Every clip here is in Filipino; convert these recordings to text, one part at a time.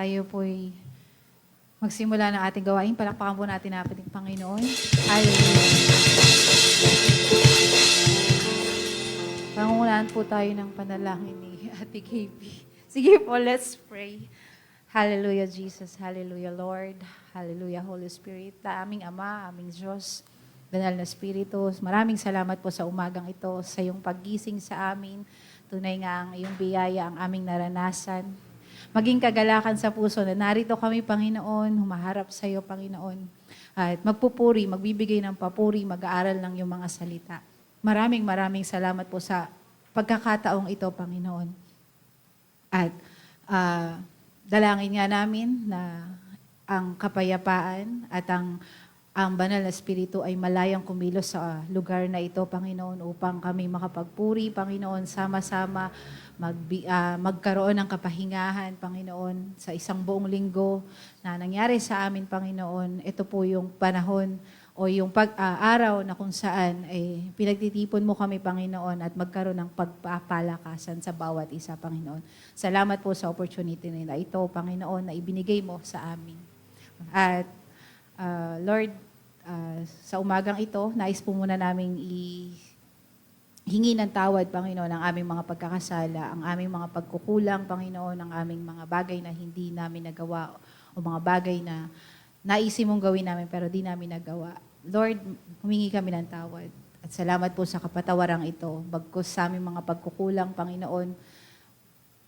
tayo po'y magsimula ng ating gawain. Palakpakan po natin ang ating Panginoon. Hallelujah. Pangungunahan po tayo ng panalangin ni Ate KB. Sige po, let's pray. Hallelujah, Jesus. Hallelujah, Lord. Hallelujah, Holy Spirit. Aming Ama, aming Diyos, Banal na Espiritu, maraming salamat po sa umagang ito, sa iyong paggising sa amin. Tunay nga ang iyong biyaya ang aming naranasan. Maging kagalakan sa puso na narito kami, Panginoon, humaharap sa iyo, Panginoon. At magpupuri, magbibigay ng papuri, mag-aaral ng iyong mga salita. Maraming salamat po sa pagkakataong ito, Panginoon. At dalangin nga namin na ang kapayapaan at ang Banal na Espiritu ay malayang kumilos sa lugar na ito, Panginoon, upang kami makapagpuri, Panginoon, sama-sama magkaroon ng kapahingahan, Panginoon, sa isang buong linggo na nangyari sa amin, Panginoon. Ito po yung panahon o yung araw na kung saan pinagtitipon mo kami, Panginoon, at magkaroon ng pagpapalakasan sa bawat isa, Panginoon. Salamat po sa opportunity na ito, Panginoon, na ibinigay mo sa amin. At Lord, sa umagang ito, nais po muna naming hingi ng tawad, Panginoon, ang aming mga pagkakasala, ang aming mga pagkukulang, Panginoon, ang aming mga bagay na hindi namin nagawa o mga bagay na naisin mong gawin namin pero di namin nagawa. Lord, humingi kami ng tawad. At salamat po sa kapatawarang ito. Bagkus sa aming mga pagkukulang, Panginoon,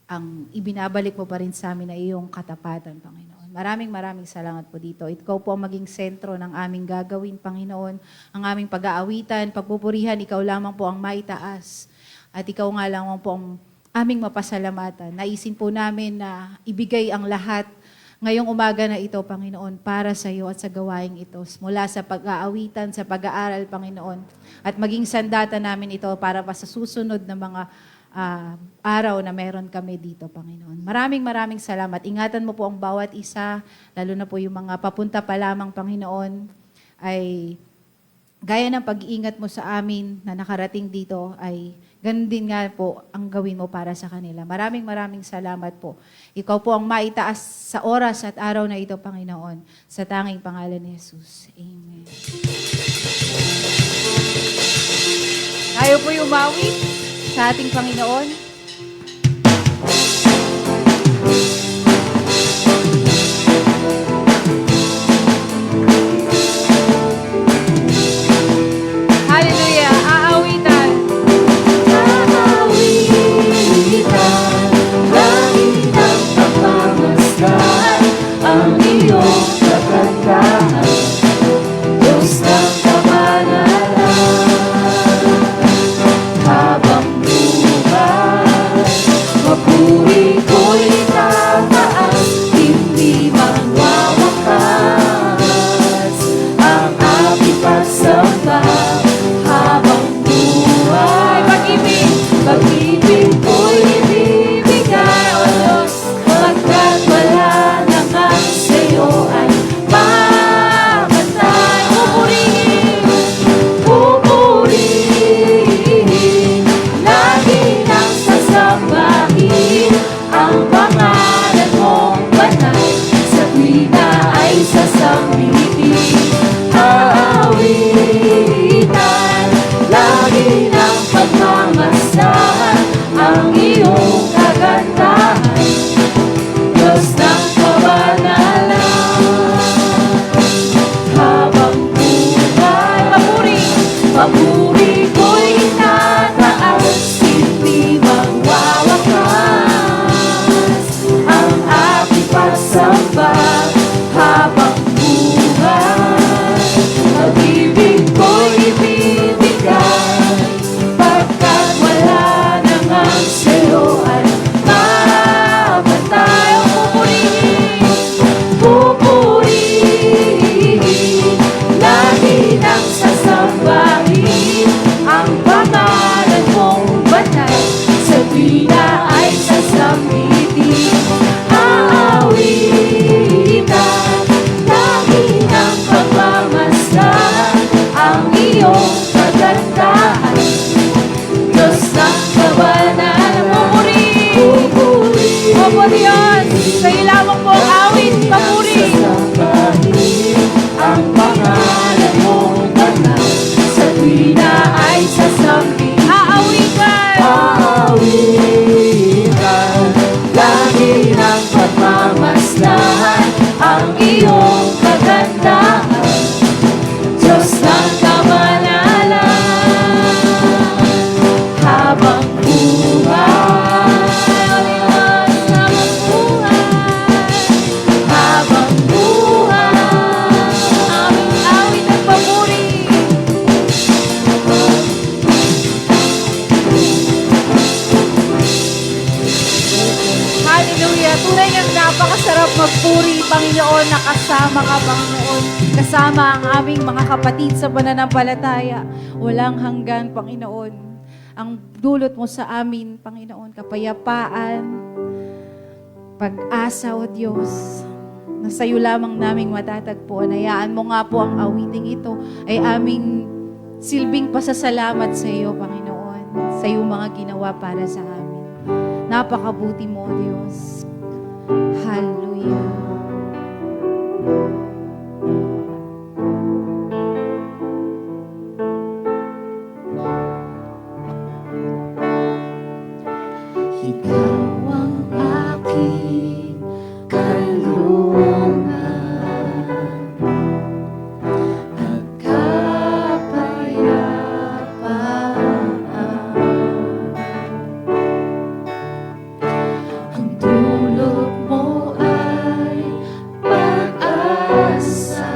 ang ibinabalik mo pa rin sa amin na iyong katapatan, Panginoon. Maraming salamat po dito. Ikaw po ang maging sentro ng aming gagawin, Panginoon. Ang aming pag-aawitan, pagpupurihan, ikaw lamang po ang maitaas. At ikaw nga lamang po ang aming mapasalamatan. Naisin po namin na ibigay ang lahat ngayong umaga na ito, Panginoon, para sa iyo at sa gawaing ito. Mula sa pag-aawitan, sa pag-aaral, Panginoon. At maging sandata namin ito para pa sa susunod na mga araw na meron kami dito, Panginoon. Maraming salamat. Ingatan mo po ang bawat isa, lalo na po yung mga papunta pa lamang, Panginoon, ay gaya ng pag-iingat mo sa amin na nakarating dito, ay ganun din nga po ang gawin mo para sa kanila. Maraming salamat po. Ikaw po ang maitaas sa oras at araw na ito, Panginoon, sa tanging pangalan ni Jesus. Amen. Tayo po umawi sa ating Panginoon. Hallelujah! Aawitan! Langit ang pagmamasdan, ang iyong kagandahan, Diyos ng kamalalan. Habang buhay, mapuri ko'y tataas, hindi magwawakas ang aking pagsamba. Habang buhay, pag-ibig ko'y ibibigay, O Diyos, pagkat wala na nga sa'yo ay mamatay. Pupurihin, lagi nang sasambahin ang pangalan mong banal, sa tuwina ay sasambitin. Aawitan, lagi ng pagmamasdan, ang iyong kagandahan, Diyos ng kabanalan. Habang buhay, papuri ko'y tataas, hindi magwawakas ang aking pagsamba. Habang buhay, pag-ibig ko'y ibibigay, pagkat wala na nga sa'yo ay mamatay. Pupurihin, lagi nang sasambahin ang pangalan mong banal, sa tuwina ay sasambitin. Aawitan, lagi ng pagmamasdan, ang iyong kagandahan, Diyos ng kabanalan. Pupuri, Opo Diyos, sa lamang po ang kasama ka, Panginoon. Kasama ang aming mga kapatid sa pananampalataya. Walang hanggan, Panginoon. Ang dulot mo sa amin, Panginoon, kapayapaan, pag-asa, O Diyos, na sa iyo lamang naming matatagpuan. Hayaan mo nga po ang awiting ito ay aming silbing pasasalamat sa iyo, Panginoon, sa iyong mga ginawa para sa amin. Napakabuti mo, O Diyos. Hallelujah. Ikaw ang aking kalungan at kapayapaan. Ang dulot mo ay pag-asa.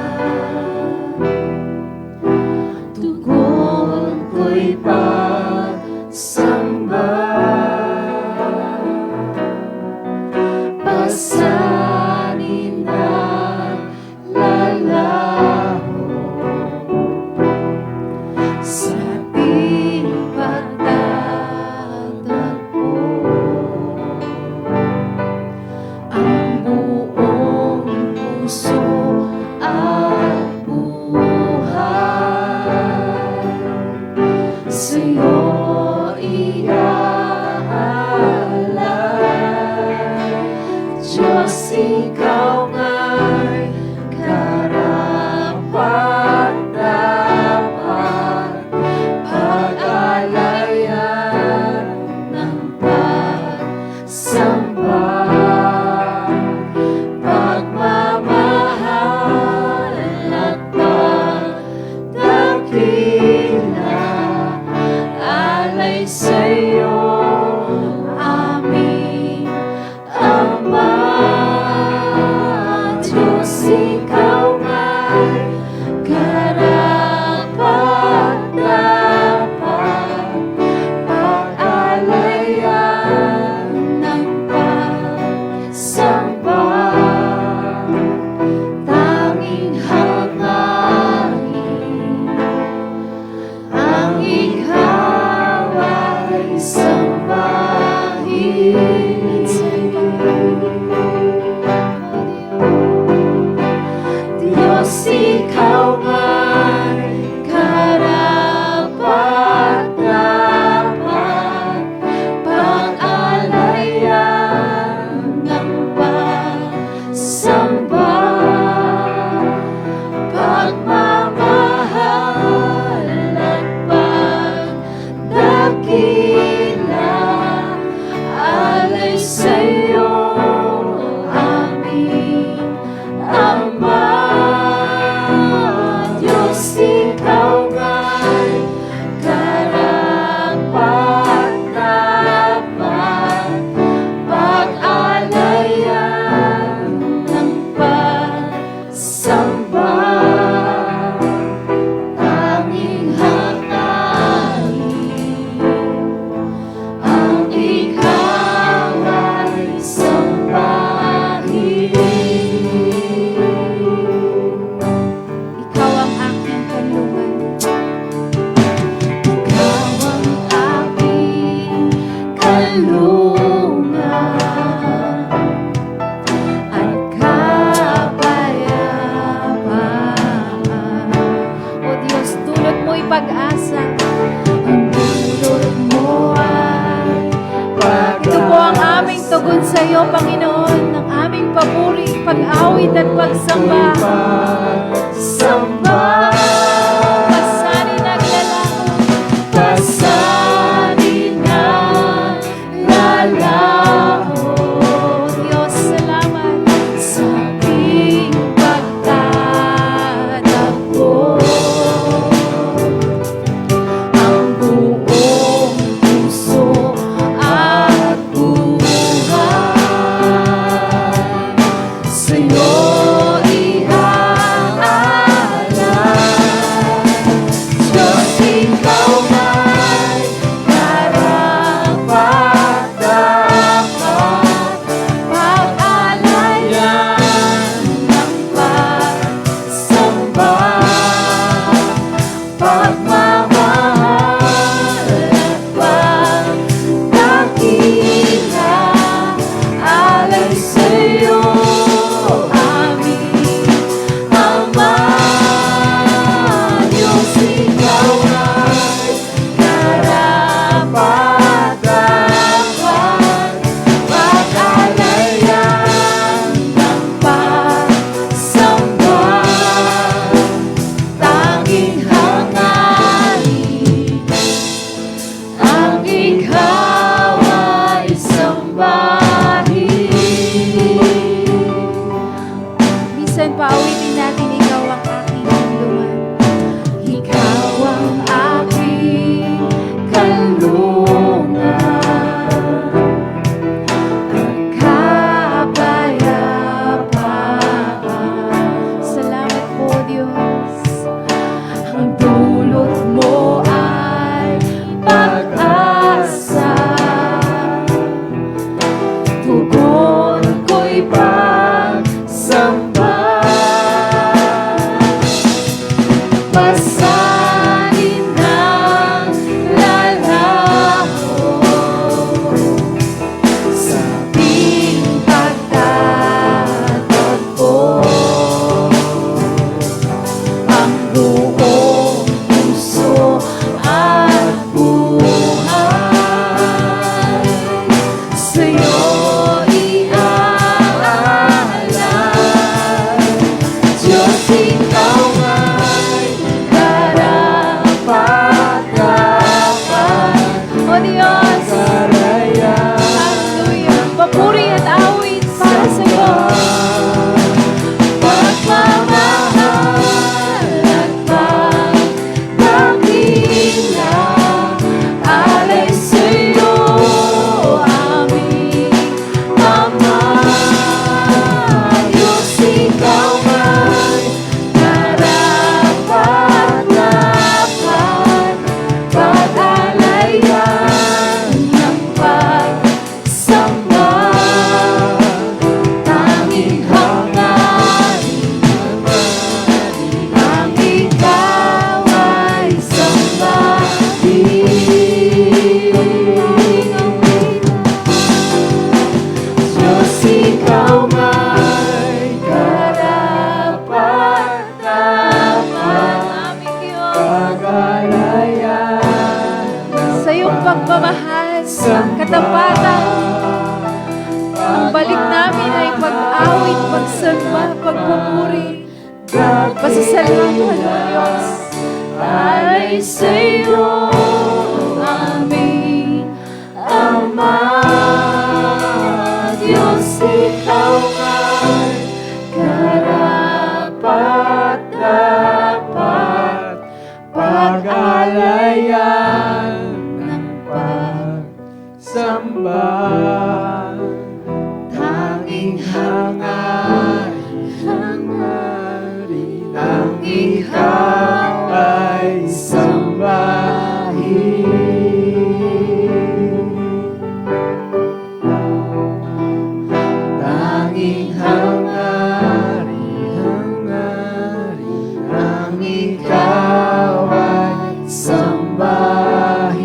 Tugon ko'y pagsamba. Pasanin at lalaho sa ating pagtatagpo. Ang buong puso at buhay sa'yo Diyos, ikaw nga'y karapat-dapat, pag-alayan ng pagsamba, pagmamahal at pagdakila, alay sa'yo, aming Ama. Diyos, ikaw nga'y karapat-dapat, pag-alayan ng pagsamba, tanging hangarin ang ikaw ay sambahin. Diyos, ikaw nga'y karapat-dapat, pag-alayan ng pagsamba, pagmamahal at pagdakila, alay sa'yo, aming Ama. Diyos, ikaw nga'y karapat-dapat, pag-alayan ng pagsamba, tanging hangarin ang ikaw ay sambahin. Ikaw ang aking kanlungan. Ikaw ang aking kalungan at kapayapaan. O Diyos, dulot mo'y pag-asa. Ang dulot mo ay Ito po ang aming tugon sa iyo, Panginoon, ng aming papuri, pag-awit at pagsamba. pagsamba, Pasanin at lalaho. pasanin at lalaho Diyos, salamat. sa ating pagtatagpo. Ang buong puso at buhay sa'yo iaalay. Tanging hangarin ang ikaw ay sambahin. Minsan paawitin natin, ikaw ang aking kanlungan. Ikaw ang aking kalungan, kapayapaan. Salamat po, Diyos. Ang dulot mo ay pag-asa. Tugon ko'y pagsamba. Pasanin ng lalaho sa ating pagtatagpo. Ang buong puso at buhay sa'yo iaalay. Diyos, ikaw ay karapat-dapat. O Diyos, hallelujah. Papuri at awit para sa iyo. Pagmamahal at pagdakila alay sa'yo, aming Ama. Diyos, ikaw ay karapat-dapat. Pag-alayan ng pagsamba. Tanging hangarin ang ikaw ay sambahin. Diyos, ikaw ay karapat-dapat. Aming Diyos. Pag-alayan Sa iyong pagmamahal, katapatan, ang balik namin ay pag-awit, pagsamba, pagpupuri, pasasalamat, O Diyos. alay sa'yo, aming Ama. Diyos, ikaw ay karapat-dapat. Pag-alayan ng pagsamba. Tanging hangarin ang ikaw ay sambahin. Tanging hangarin ang ikaw ay sambahin.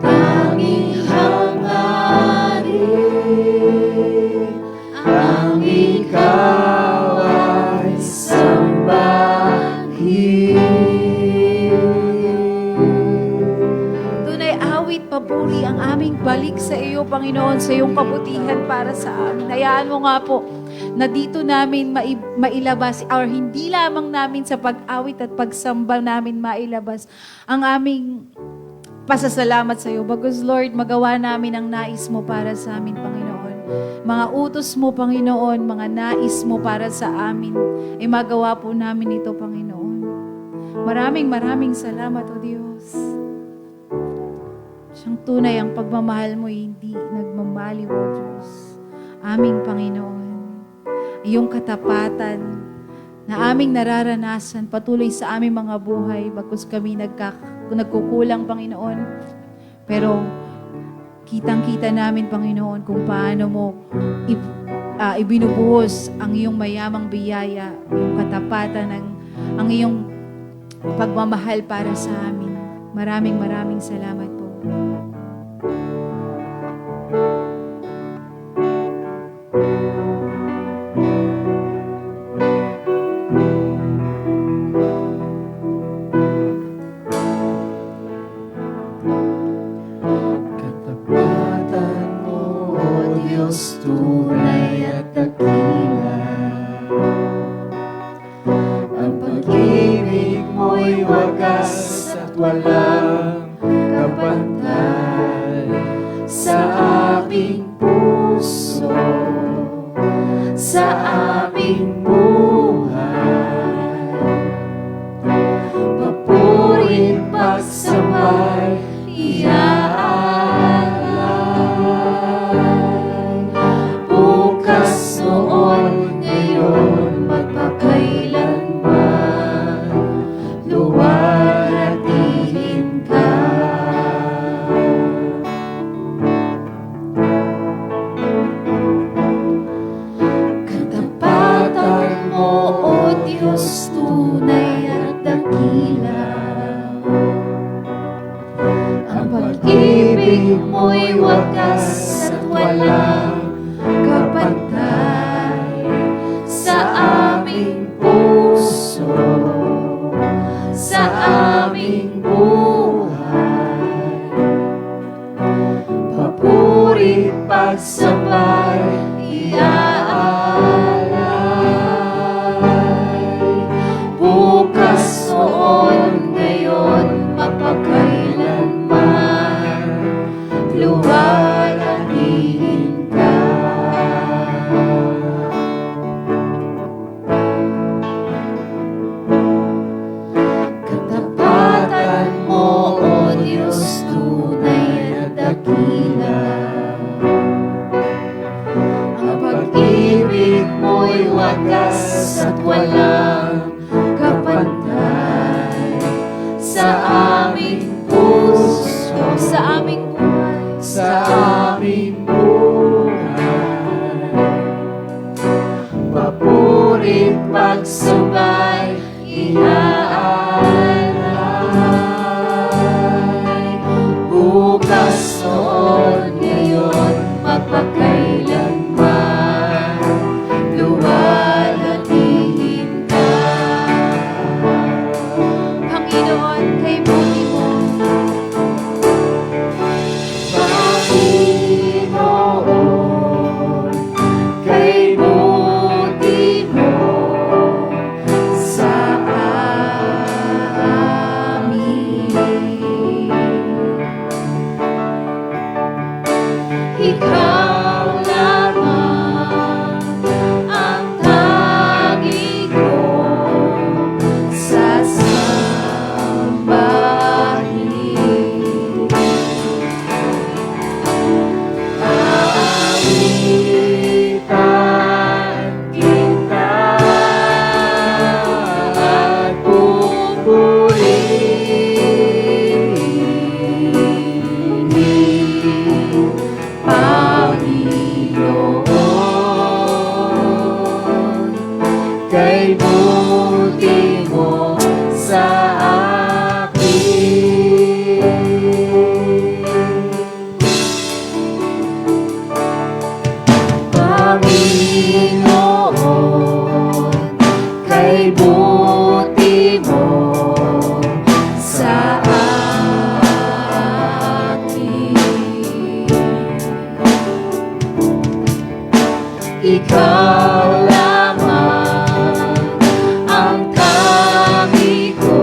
Tanging hangarin ang ikaw ay sambahin. Tunay awit, papuri ang aming balik sa iyo, Panginoon, sa iyong kabutihan para sa amin. Hayaan mo nga po na dito namin mailabas, or hindi lamang namin sa pag-awit at pagsamba namin mailabas ang aming pasasalamat sa iyo. Bagos, Lord, magawa namin ang nais mo para sa amin, Panginoon. Mga utos mo, Panginoon, mga nais mo para sa amin, ay magawa po namin ito, Panginoon. Maraming salamat, O Diyos. Siyang tunay ang pagmamahal mo, hindi nagmamaliw, O Diyos. Aming Panginoon, iyong katapatan na aming nararanasan patuloy sa aming mga buhay, bagkus kami nagkukulang, Panginoon. Pero kitang-kita namin, Panginoon, kung paano mo ibinubuhos ang iyong mayamang biyaya, iyong katapatan, ang iyong pagmamahal para sa amin. Maraming salamat po. Katapatan mo, O Diyos, tunay at dakila. walang kapantay sa aming puso, sa aming buhay. Papurit pagsambay, iaalay. Bukas, noon, ngayon, magpakailanman, luwalhatihin ka. Katapatan mo, O Diyos, tunay at dakila. Ang pag-ibig mo'y wagas at walang kapantay sa aming puso, sa aming buhay. Papurit pagsambay, iaalay. Bukas, noon, ngayon, mapakailanman, luwalhatihin ka. Katapatan mo, O Diyos, tunay at dakila. Ang pag-ibig mo'y wagas at walang kapantay sa aming puso, sa aming buhay, sa aming buhay. Papurit pagsambay, iaalay. Bukas, noon, ngayon, magpakailanman, luwalhatihin ka. Panginoon, kay buti mo. Panginoon, kay buti mo sa amin. Ikaw lamang ang tangi ko sasambahin. Awitan kita at pupurihin, Panginoon, kay buti mo sa akin. Panginoon, kay buti mo sa akin. Ikaw lamang ang tangi ko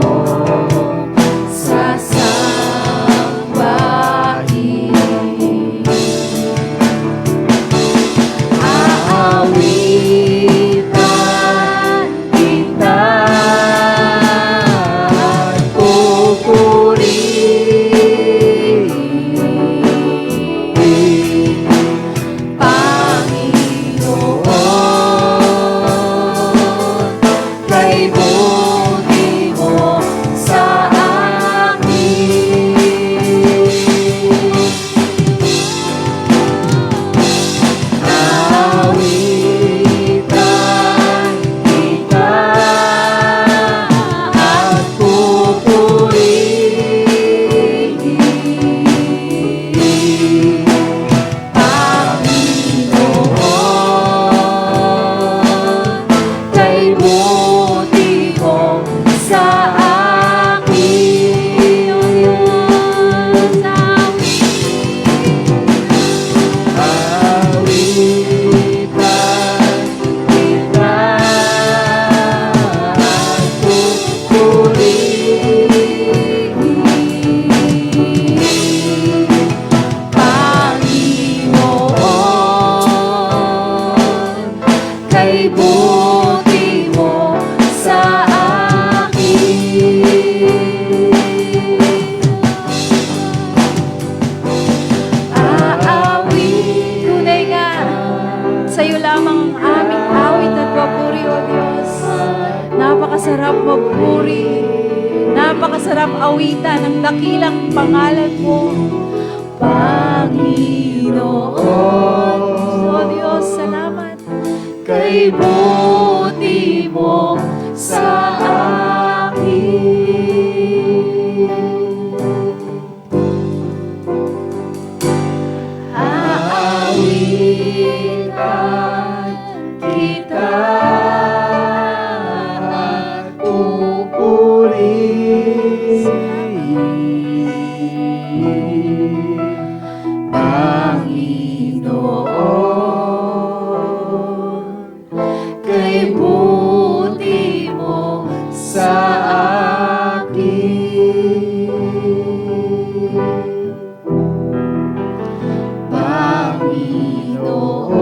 kay buti mo sa akin. Aawit, Tunay nga, sa'yo lamang ang aming awit at papuri, O Diyos. Napakasarap magpuri. Napakasarap awitan ang dakilang pangalan mo, Panginoon. O Diyos, salamat. kay buti mo sa akin. Aawitan kita at pupurihin, Panginoon, kay buti mo sa akin. Panginoon,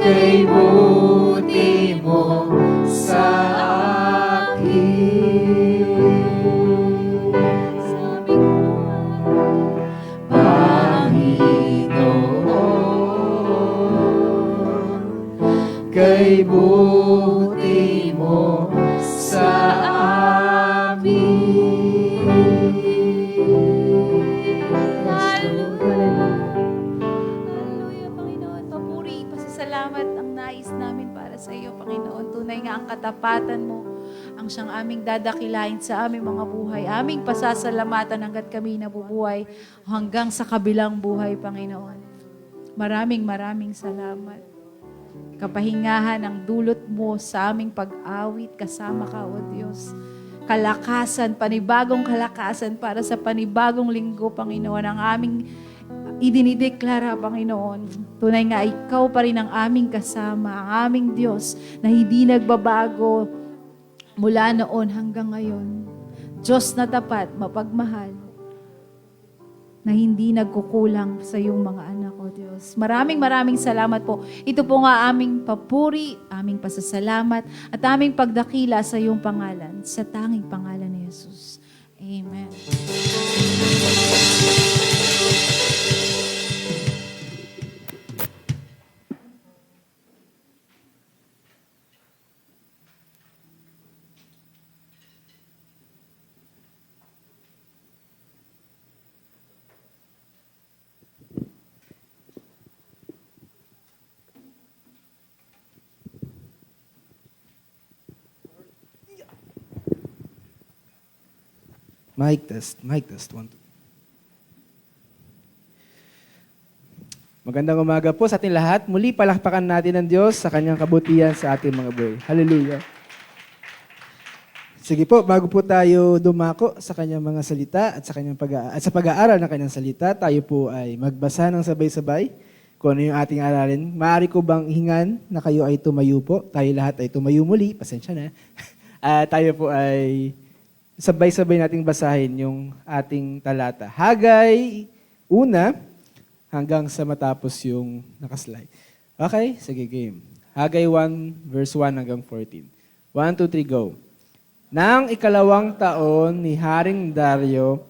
kay buti mo sa akin. Sabi ko, Panginoon, kay buti mo sa amin. Hallelujah, Panginoon. Papuri, pasasalamat ang nais namin para sa iyo, Panginoon. Tunay nga ang katapatan mo, ang siyang aming dadakilain sa aming mga buhay. Aming pasasalamatan hanggat kami nabubuhay hanggang sa kabilang buhay, Panginoon. Maraming salamat. Kapahingahan ang dulot mo sa aming pag-awit. Kasama ka, O Diyos. Kalakasan, panibagong kalakasan para sa panibagong linggo, Panginoon. Ang aming idinideklara, Panginoon. Tunay nga, ikaw pa rin ang aming kasama, ang aming Diyos na hindi nagbabago mula noon hanggang ngayon. Diyos na tapat, mapagmahal, na hindi nagkukulang sa iyong mga anak, O Diyos. Maraming salamat po. Ito po nga aming papuri, aming pasasalamat, at aming pagdakila sa iyong pangalan, sa tanging pangalan ni Jesus. Amen. Mic test, 1, 2. Magandang umaga po sa ating lahat. Muli palakpakan natin ng Diyos sa kanyang kabutihan sa ating mga buhay. Hallelujah. Sige po, bago po tayo dumako sa kanyang mga salita at sa pag-aaral ng kanyang salita, tayo po ay magbasa ng sabay-sabay kung ano yung ating aralin. Maaari ko bang hingan na kayo ay tumayo po? Tayo lahat ay tumayo muli. Pasensya na. Tayo po ay sabay-sabay nating basahin yung ating talata. Hagay, 1 hanggang sa matapos yung nakaslide. Okay? Sige, game. Hagay 1, verse 1 hanggang 14. 1, 2, 3, go. Nang ikalawang taon ni Haring Dario,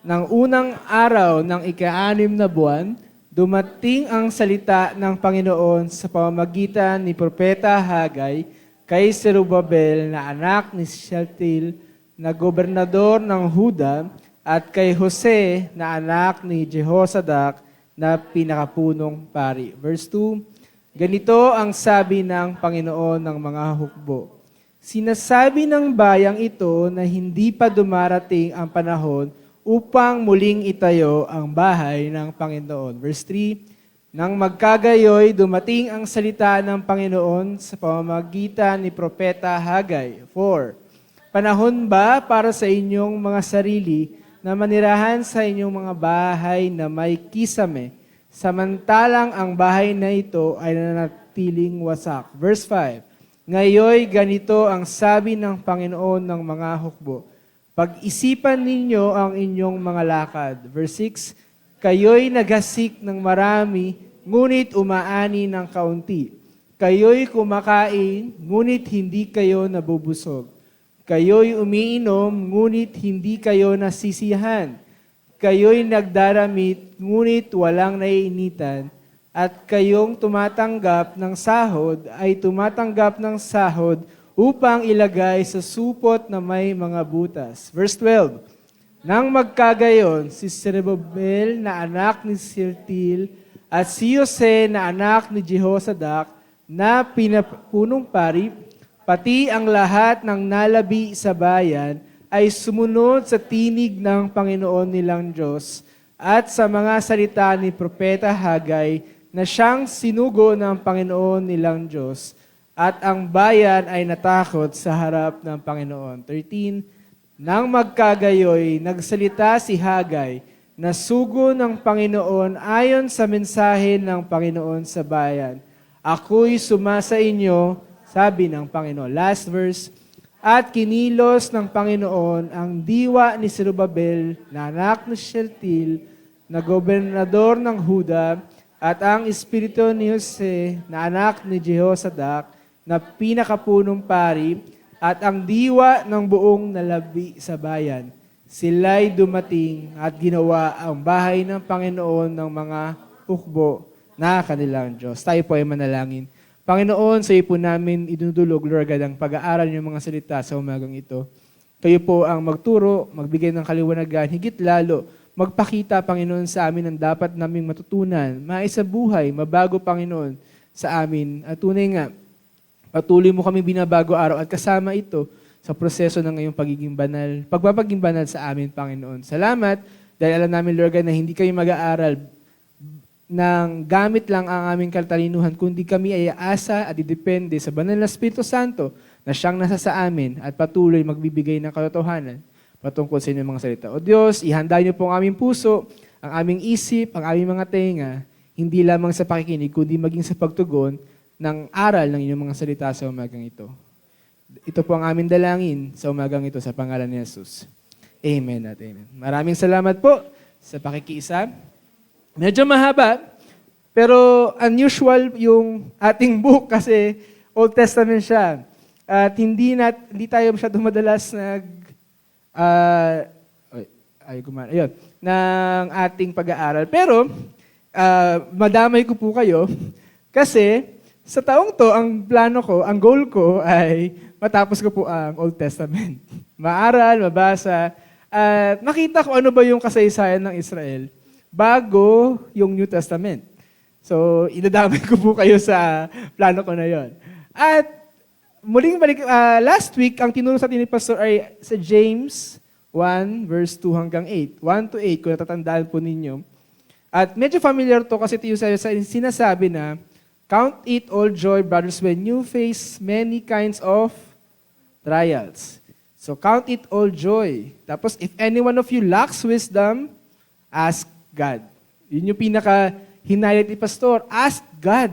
ng unang araw ng ika-6 na buwan, dumating ang salita ng Panginoon sa pamamagitan ni Propeta Hagay kay Zerubabel na anak ni Shealtiel, na gobernador ng Huda, at kay Jose na anak ni Jehozadak na pinakapunong pari. Verse 2, ganito ang sabi ng Panginoon ng mga hukbo. Sinasabi ng bayang ito na hindi pa dumarating ang panahon upang muling itayo ang bahay ng Panginoon. Verse 3, nang magkagayoy, dumating ang salita ng Panginoon sa pamamagitan ni Propeta Hagay. 4, panahon ba para sa inyong mga sarili na manirahan sa inyong mga bahay na may kisame, samantalang ang bahay na ito ay nanatiling wasak? Verse 5, ngayoy ganito ang sabi ng Panginoon ng mga hukbo, pag-isipan ninyo ang inyong mga lakad. Verse 6, kayo'y naghasik ng marami, ngunit umaani ng kaunti. Kayo'y kumakain, ngunit hindi kayo nabubusog. Kayo'y umiinom, ngunit hindi kayo nasisiyahan. Kayo'y nagdaramit, ngunit walang naiinitan. At kayong tumatanggap ng sahod ay tumatanggap ng sahod upang ilagay sa supot na may mga butas. Verse 12, Nang magkagayon, si Zerubbabel na anak ni Shealtiel at si Jose na anak ni Jehozadak na pinapunong pari, pati ang lahat ng nalabi sa bayan ay sumunod sa tinig ng Panginoon nilang Diyos at sa mga salita ni Propeta Hagay na siyang sinugo ng Panginoon nilang Diyos at ang bayan ay natakot sa harap ng Panginoon. 13, Nang magkagayoy, nagsalita si Hagay na sugo ng Panginoon ayon sa mensahe ng Panginoon sa bayan. Ako'y sumasa inyo, sabi ng Panginoon. Last verse, At kinilos ng Panginoon ang diwa ni Zerubbabel na anak ni Shealtiel na gobernador ng Huda at ang espiritu ni Jose na anak ni Jehozadak na pinakapunong pari at ang diwa ng buong nalabi sa bayan. Sila'y dumating at ginawa ang bahay ng Panginoon ng mga hukbo na kanilang Diyos. Tayo po ay manalangin. Panginoon, sa iyo po namin idudulog, Lord God, ang pag-aaral ng mga salita sa umagang ito. Kayo po ang magturo, magbigay ng kaliwanagan, higit lalo, magpakita, Panginoon, sa amin ang dapat naming matutunan, maisabuhay, mabago, Panginoon, sa amin. At tunay nga, patuloy mo kami binabago araw at kasama ito sa proseso ng ngayong pagiging banal, pagpapaging banal sa amin, Panginoon. Salamat dahil alam namin, Lord God, na hindi kami mag-aaral ng gamit lang ang aming katalinuhan, kundi kami ay aasa at idepende sa banal na Espiritu Santo na siyang nasa sa amin at patuloy magbibigay ng katotohanan patungkol sa inyong mga salita. O Diyos, ihanda niyo po ang aming puso, ang aming isip, ang aming mga tenga, hindi lamang sa pakikinig, kundi maging sa pagtugon ng aral ng inyong mga salita sa umagang ito. Ito po ang aming dalangin sa umagang ito sa pangalan ni Jesus. Amen at amen. Maraming salamat po sa pakikiisa. Medyo mahaba, pero unusual yung ating book kasi Old Testament siya. At hindi tayo masyadong madalas ng ating pag-aaral. Pero, madamay ko po kayo kasi sa taong to, ang plano ko, ang goal ko ay matapos ko po ang Old Testament. Maaral, mabasa, at makita ko ano ba yung kasaysayan ng Israel bago yung New Testament. So, idadamay ko po kayo sa plano ko na yon. At muling balik, last week, ang tinuro sa atin ni Pastor ay sa James 1, verse 2 hanggang 8. 1 to 8, kung natatandaan po ninyo. At medyo familiar to kasi ito yung sinasabi na, Count it all joy, brothers, when you face many kinds of trials. So, count it all joy. Tapos, if any one of you lacks wisdom, ask God. Yun yung pinaka-hinayat ni Pastor. Ask God,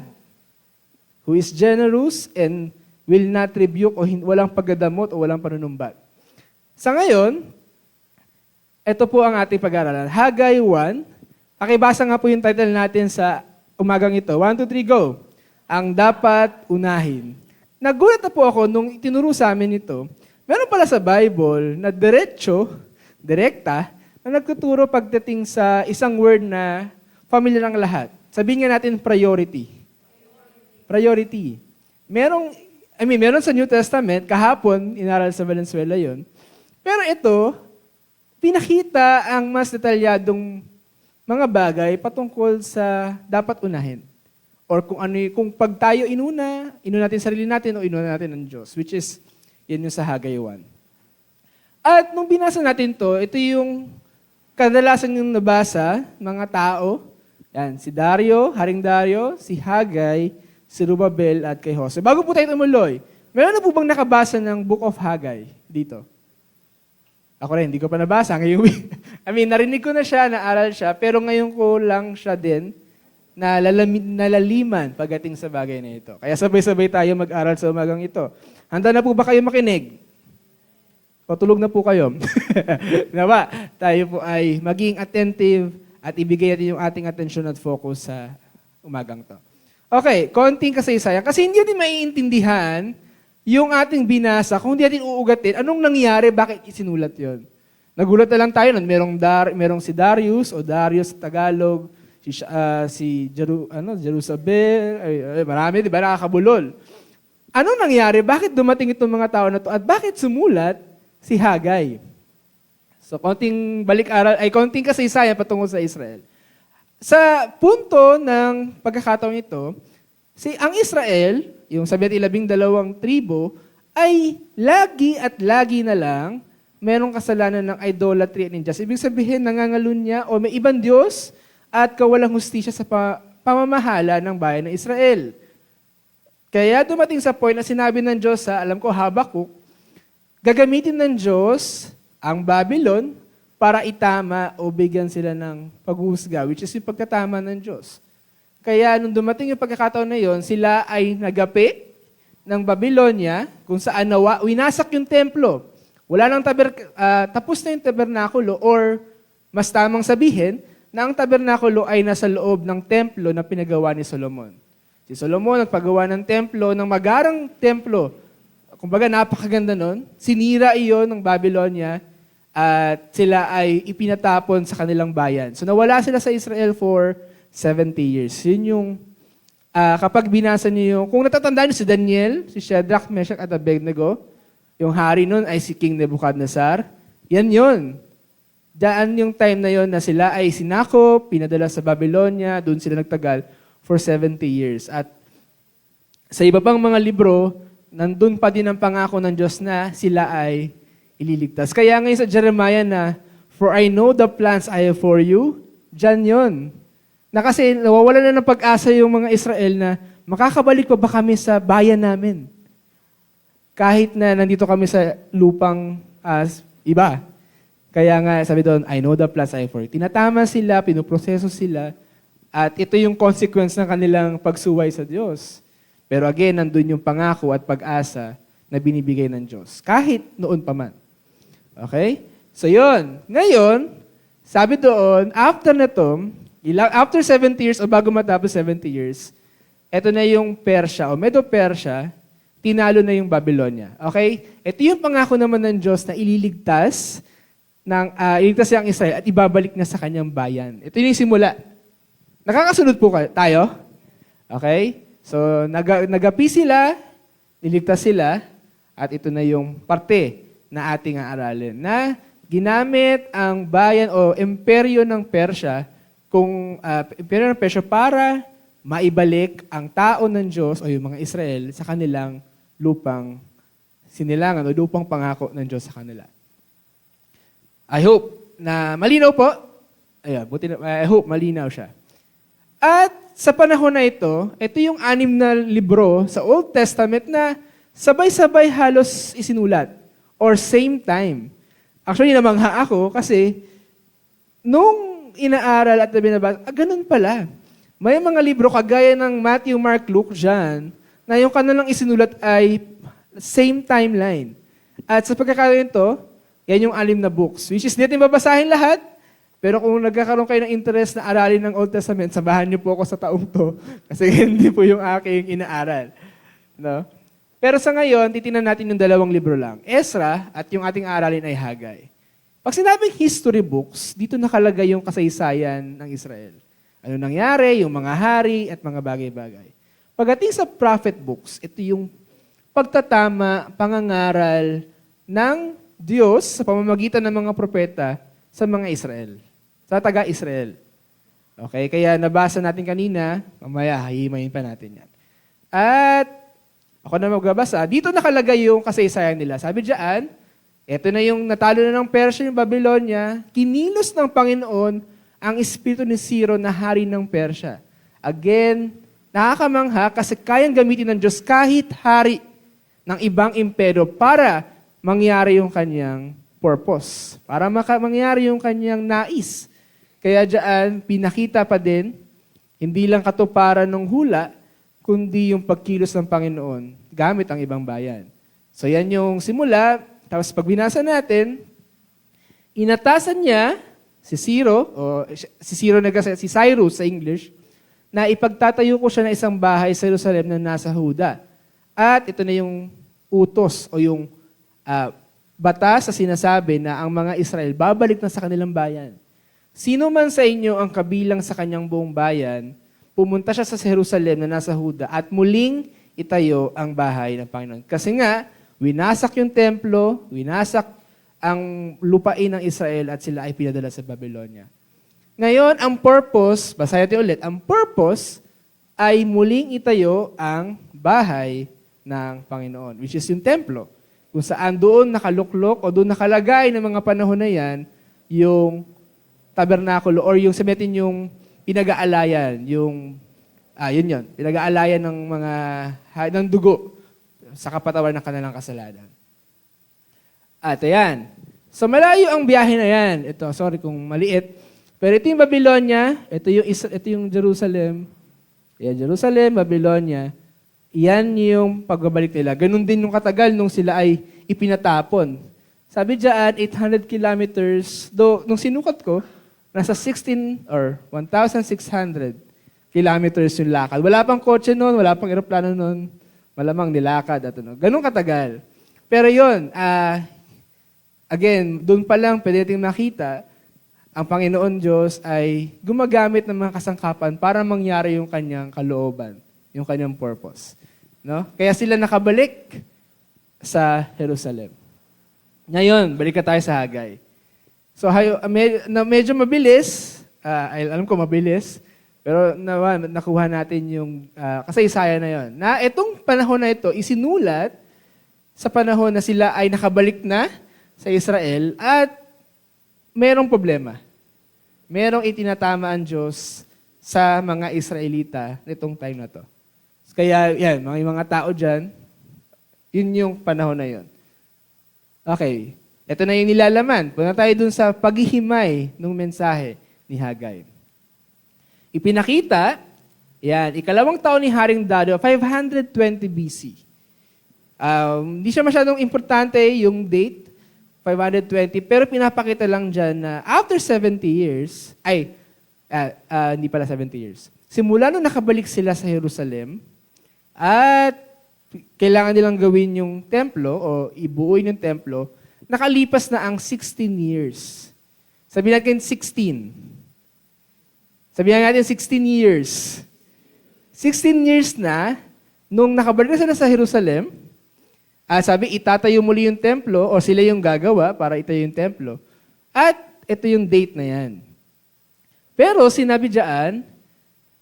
who is generous and will not rebuke o walang pagdadamot o walang panunumbat. Sa ngayon, ito po ang ating pag-aaralan. Hagay 1. Pakibasa nga po yung title natin sa umagang ito. 1, 2, 3, go. Ang dapat unahin. Nagulat na po ako nung itinuro sa amin ito. Meron pala sa Bible na direkta, na nagtuturo pagdating sa isang word na familiar ng lahat. Sabihin nga natin priority. Priority. Meron sa New Testament, kahapon, inaral sa Valenzuela yon. Pero ito, pinakita ang mas detalyadong mga bagay patungkol sa dapat unahin. Or kung pag tayo inuna natin sarili natin o inuna natin ang Diyos, which is, yan yung sa Hagay 1. At nung binasa natin to, ito yung kadalasan yung nabasa, mga tao, yan, si Haring Dario, si Hagay, si Zerubbabel at kay Jose. Bago po tayo tumuloy, meron na po bang nakabasa ng Book of Hagay dito? Ako rin, hindi ko pa nabasa. Ngayon, narinig ko na siya, naaral siya, pero ngayon ko lang siya din nalaliman pagdating sa bagay na ito. Kaya sabay-sabay tayo mag-aral sa umagang ito. Handa na po ba kayo makinig? O tulog na po kayo? Nawa, tayo po ay maging attentive at ibigay natin yung ating attention at focus sa umagang to. Okay, konting kasaysayan. Kasi hindi natin maiintindihan yung ating binasa kung hindi natin uugatin anong nangyari, bakit isinulat yon. Nagulat na lang tayo nun. Merong si Darius o Darius sa Tagalog, Jerusalem, marami, di ba, nakakabulol. Anong nangyari? Bakit dumating itong mga tao na to? At bakit sumulat si Hagay? So, konting konting kasaysayan patungkol sa Israel. Sa punto ng pagkakataon ito, ang Israel, yung 12 tribo, ay lagi at lagi na lang merong kasalanan ng idolatry and injustice. Ibig sabihin, nangangalunya o may ibang Diyos at kawalang hustisya sa pamamahala ng bayan ng Israel. Kaya dumating sa point na sinabi ng Diyos sa, alam ko, Habakuk, gagamitin ng Diyos ang Babylon para itama o bigyan sila ng paghuhusga, which is yung pagkatama ng Diyos. Kaya nung dumating yung pagkakataon na yon, sila ay nagapi ng Babylonia kung saan winasak yung templo. Wala nang tapos na yung tabernakulo or mas tamang sabihin na ang tabernakulo ay nasa loob ng templo na pinagawa ni Solomon. Si Solomon nagpagawa ng templo, ng magarang templo. Kumbaga napakaganda nun. Sinira iyon ng Babylonia at sila ay ipinatapon sa kanilang bayan. So nawala sila sa Israel for 70 years. Yun yung kapag binasa niyo yung, kung natatandaan niyo si Daniel, si Shadrach, Meshach at Abednego, yung hari nun ay si King Nebuchadnezzar, yan yun. Daan yung time na yon na sila ay sinakop, pinadala sa Babylonia, doon sila nagtagal for 70 years. At sa iba pang mga libro, nandun pa din ang pangako ng Diyos na sila ay ililigtas. Kaya ngayon sa Jeremiah na, for I know the plans I have for you, dyan yun. Na kasi nawawala na ng pag-asa yung mga Israel na makakabalik pa ba kami sa bayan namin? Kahit na nandito kami sa lupang iba. Kaya nga sabi doon, I know the plans I have for you. Tinatama sila, pinuproseso sila, at ito yung consequence ng kanilang pagsuway sa Diyos. Pero again, nandun yung pangako at pag-asa na binibigay ng Diyos. Kahit noon pa man. Okay? So yun. Ngayon, sabi doon, after na to, after 70 years o bago matapos 70 years, ito na yung Persia o Medo-Persia, tinalo na yung Babylonia. Okay? Ito yung pangako naman ng Diyos na ililigtas niya ang Israel at ibabalik na sa kanyang bayan. Ito yung simula. Nakakasunod po tayo? Okay? So, nagapi sila, niligtas sila, at ito na yung parte na ating aaralin. Na ginamit ang bayan o imperyo ng Persia, imperyo ng Persia para maibalik ang tao ng Diyos o yung mga Israel sa kanilang lupang sinilangan o lupang pangako ng Diyos sa kanila. I hope na malinaw po. I hope malinaw siya. At sa panahon na ito yung 6 na libro sa Old Testament na sabay-sabay halos isinulat or same time. Actually, namangha ako kasi nung inaaral at binabasa, ganun pala. May mga libro kagaya ng Matthew, Mark, Luke, John na yung kanilang isinulat ay same timeline. At sa pagkakataon ito, yan yung 6 na books, which is hindi natin babasahin lahat. Pero kung nagkakaroon kayo ng interest na aralin ng Old Testament, samahan niyo po ako sa taong to kasi hindi po yung aking inaaral. No? Pero sa ngayon, titingnan natin yung 2 libro lang. Ezra at yung ating aralin ay Hagay. Pag sinabing history books, dito nakalagay yung kasaysayan ng Israel. Ano nangyari, yung mga hari at mga bagay-bagay. Pagdating sa prophet books, ito yung pagtatama, pangangaral ng Diyos sa pamamagitan ng mga propeta sa mga Israel. Sa taga-Israel. Okay? Kaya nabasa natin kanina, mamaya, hihimayin pa natin yan. At ako na magbabasa, dito nakalagay yung kasaysayan nila. Sabi diyan, eto na yung natalo na ng Persia yung Babylonia, kinilos ng Panginoon ang espiritu ni Ciro na hari ng Persia. Again, nakakamangha kasi kayang gamitin ng Diyos kahit hari ng ibang imperyo para mangyari yung kanyang purpose. Para mangyari yung kanyang nais. Kaya diyan, pinakita pa din, hindi lang katuparan ng hula, kundi yung pagkilos ng Panginoon gamit ang ibang bayan. So yan yung simula. Tapos pag binasa natin, inatasan niya si Ciro, si Cyrus sa English, na ipagtatayo ko siya na isang bahay sa Jerusalem na nasa Huda. At ito na yung utos o yung batas na sinasabi na ang mga Israel babalik na sa kanilang bayan. Sino man sa inyo ang kabilang sa kanyang buong bayan, pumunta siya sa Jerusalem na nasa Huda at muling itayo ang bahay ng Panginoon. Kasi nga, winasak yung templo, winasak ang lupain ng Israel at sila ay pinadala sa Babylonia. Ngayon, ang purpose, basahin natin ulit, ang purpose ay muling itayo ang bahay ng Panginoon, which is yung templo. Kung saan doon nakaluklok o doon nakalagay ng mga panahon na yan, yung tabernakulo or yung sabihin yung pinag-aalayan, yung, yun, pinag-aalayan ng ng dugo sa kapatawan ng kanilang kasalanan. At ayan. So malayo ang biyahe na yan. Ito, sorry kung maliit. Pero ito yung Babylonia, ito yung Jerusalem. Yan, Jerusalem, Babylonia. Yan yung pagbabalik nila. Ganun din yung katagal nung sila ay ipinatapon. Sabi dyan, 800 kilometers. Though, nung sinukat ko, nasa 16 or 1,600 kilometers yung lakad. Wala pang kotse noon, wala pang eroplano noon. Malamang nilakad at ano. Ganun katagal. Pero yun, again, doon pa lang pwede natin makita ang Panginoon Diyos ay gumagamit ng mga kasangkapan para mangyari yung kanyang kalooban, yung kanyang purpose. No? Kaya sila nakabalik sa Jerusalem. Ngayon, balik tayo sa Hagay. So, medyo mabilis, alam ko mabilis, pero nakuha natin yung kasaysayan na yon. Na itong panahon na ito, isinulat sa panahon na sila ay nakabalik na sa Israel at merong problema. Merong itinatama ang Diyos sa mga Israelita nitong time na to. Kaya yan, mga tao dyan, yun yung panahon na yun. Okay, ito na yung nilalaman. Punta tayo dun sa paghihimay ng mensahe ni Hagay. Ipinakita, yan, ikalawang taon ni Haring Dario, 520 BC. Hindi siya masyadong importante yung date, 520, pero pinapakita lang dyan na after 70 years, hindi pala 70 years, simula nung nakabalik sila sa Jerusalem, at kailangan nilang gawin yung templo, o ibuuin yung templo, nakalipas na ang 16 years. Sabihin natin 16. Sabihin natin 16 years. 16 years na, nung nakabalik na sila sa Jerusalem, sabi, itatayo muli yung templo o sila yung gagawa para itayo yung templo. At ito yung date na yan. Pero sinabi diyan,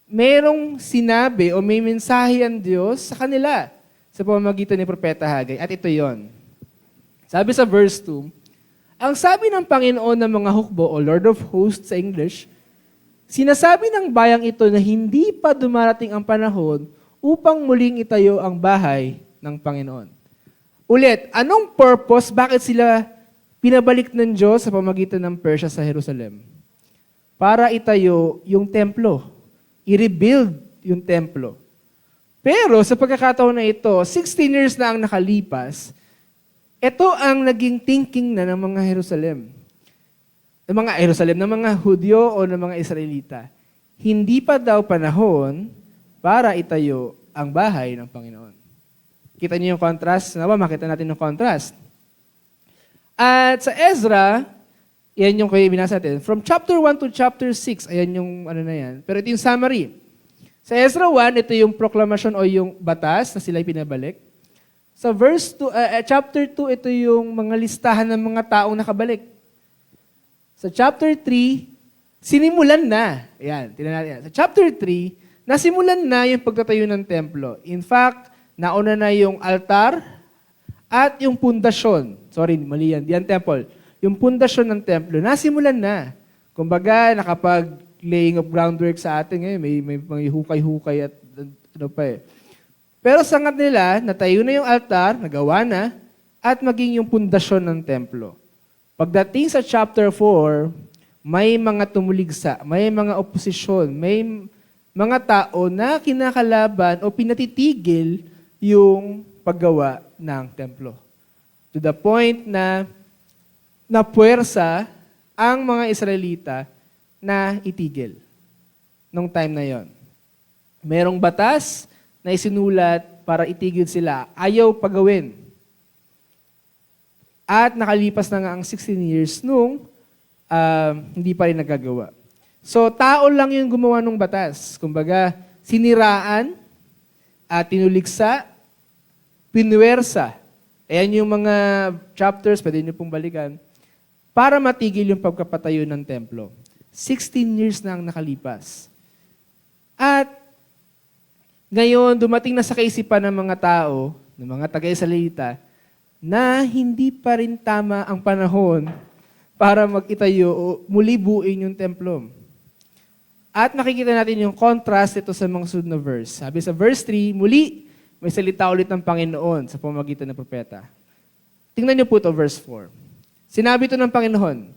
merong sinabi o may mensahe ang Diyos sa kanila sa pamamagitan ni Propeta Hagay. At ito yon. Sabi sa verse 2, ang sabi ng Panginoon ng mga hukbo o Lord of Hosts sa English, sinasabi ng bayang ito na hindi pa dumarating ang panahon upang muling itayo ang bahay ng Panginoon. Ulit, anong purpose? Bakit sila pinabalik ng Diyos sa pamagitan ng Persia sa Jerusalem? Para itayo yung templo. I-rebuild yung templo. Pero sa pagkakataon na ito, 16 years na ang nakalipas, ito ang naging thinking na ng mga Jerusalem. Ng mga Hudyo o ng mga Israelita. Hindi pa daw panahon para itayo ang bahay ng Panginoon. Kita niyo yung contrast? Makita natin yung contrast. At sa Ezra, yan yung binasa natin. From chapter 1 to chapter 6, ayan yung ano na yan. Pero ito yung summary. Sa Ezra 1, ito yung proclamation o yung batas na sila pinabalik. Sa chapter 2, ito yung mga listahan ng mga taong nakabalik. Sa chapter 3, sinimulan na. Ayan, tingnan natin yan. Sa chapter 3, nasimulan na yung pagtatayo ng templo. In fact, nauna na yung altar at yung pundasyon. Sorry, mali yan. Yan temple. Yung pundasyon ng templo, nasimulan na. Kumbaga, nakapag-laying of groundwork sa atin ngayon, may hukay-hukay at ano pa eh. Pero sangat nila, natayo na yung altar, nagawa na, at maging yung pundasyon ng templo. Pagdating sa chapter 4, may mga tumuligsa, may mga oposisyon, may mga tao na kinakalaban o pinatitigil yung paggawa ng templo. To the point na napuwersa ang mga Israelita na itigil nung time na yon. Merong batas na isinulat para itigil sila. Ayaw pagawin. At nakalipas na nga ang 16 years nung hindi pa rin nagagawa. So, tao lang yung gumawa ng batas. Kumbaga, siniraan, tinuliksa, pinuwersa. Ayan yung mga chapters, pwede nyo pong balikan, para matigil yung pagkapatayo ng templo. 16 years na ang nakalipas. At ngayon, dumating na sa kaisipan ng mga tao, ng mga tagaisalita, na hindi pa rin tama ang panahon para mag-itayo o muli buuin yung templo. At makikita natin yung contrast ito sa mga sunod na verse. Sabi sa verse 3, muli, may salita ulit ng Panginoon sa pamamagitan ng propeta. Tingnan niyo po ito, verse 4. Sinabi ito ng Panginoon,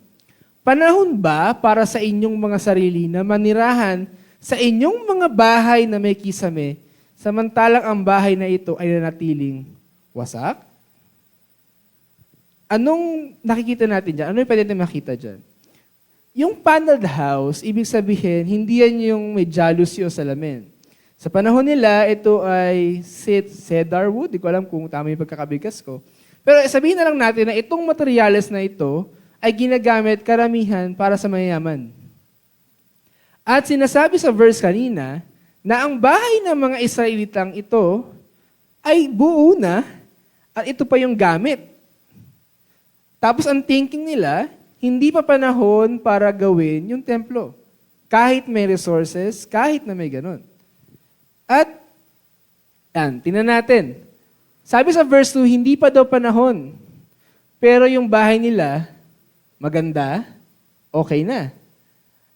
panahon ba para sa inyong mga sarili na manirahan sa inyong mga bahay na may kisame, samantalang ang bahay na ito ay nanatiling wasak? Anong nakikita natin dyan? Ano yung pwede natin makita dyan? Yung paneled house, ibig sabihin, hindi yan yung may jalousie o salamin. Sa panahon nila, ito ay cedar wood. Di ko alam kung tama yung pagkakabigas ko. Pero sabihin na lang natin na itong materyales na ito ay ginagamit karamihan para sa mayayaman. At sinasabi sa verse kanina na ang bahay ng mga Israelitang ito ay buo na at ito pa yung gamit. Tapos ang thinking nila, hindi pa panahon para gawin yung templo. Kahit may resources, kahit na may ganun. At, tingnan natin. Sabi sa verse 2, hindi pa daw panahon. Pero yung bahay nila, maganda, okay na.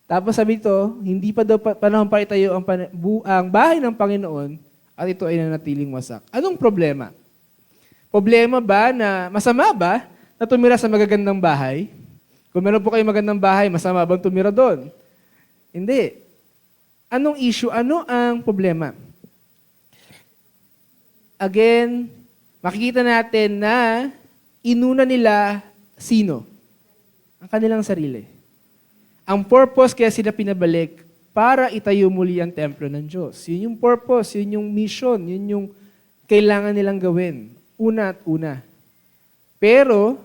Tapos sabi ito, hindi pa daw panahon para itayo ang bahay ng Panginoon at ito ay nanatiling wasak. Anong problema? Problema ba na, masama ba na tumira sa magagandang bahay? Kung meron po kayong magandang bahay, masama bang tumira doon? Hindi. Anong issue? Ano ang problema? Again, makikita natin na inuna nila sino? Ang kanilang sarili. Ang purpose kaya sila pinabalik para itayo muli ang templo ng Diyos. Yun yung purpose, yun yung mission, yun yung kailangan nilang gawin. Una at una. Pero,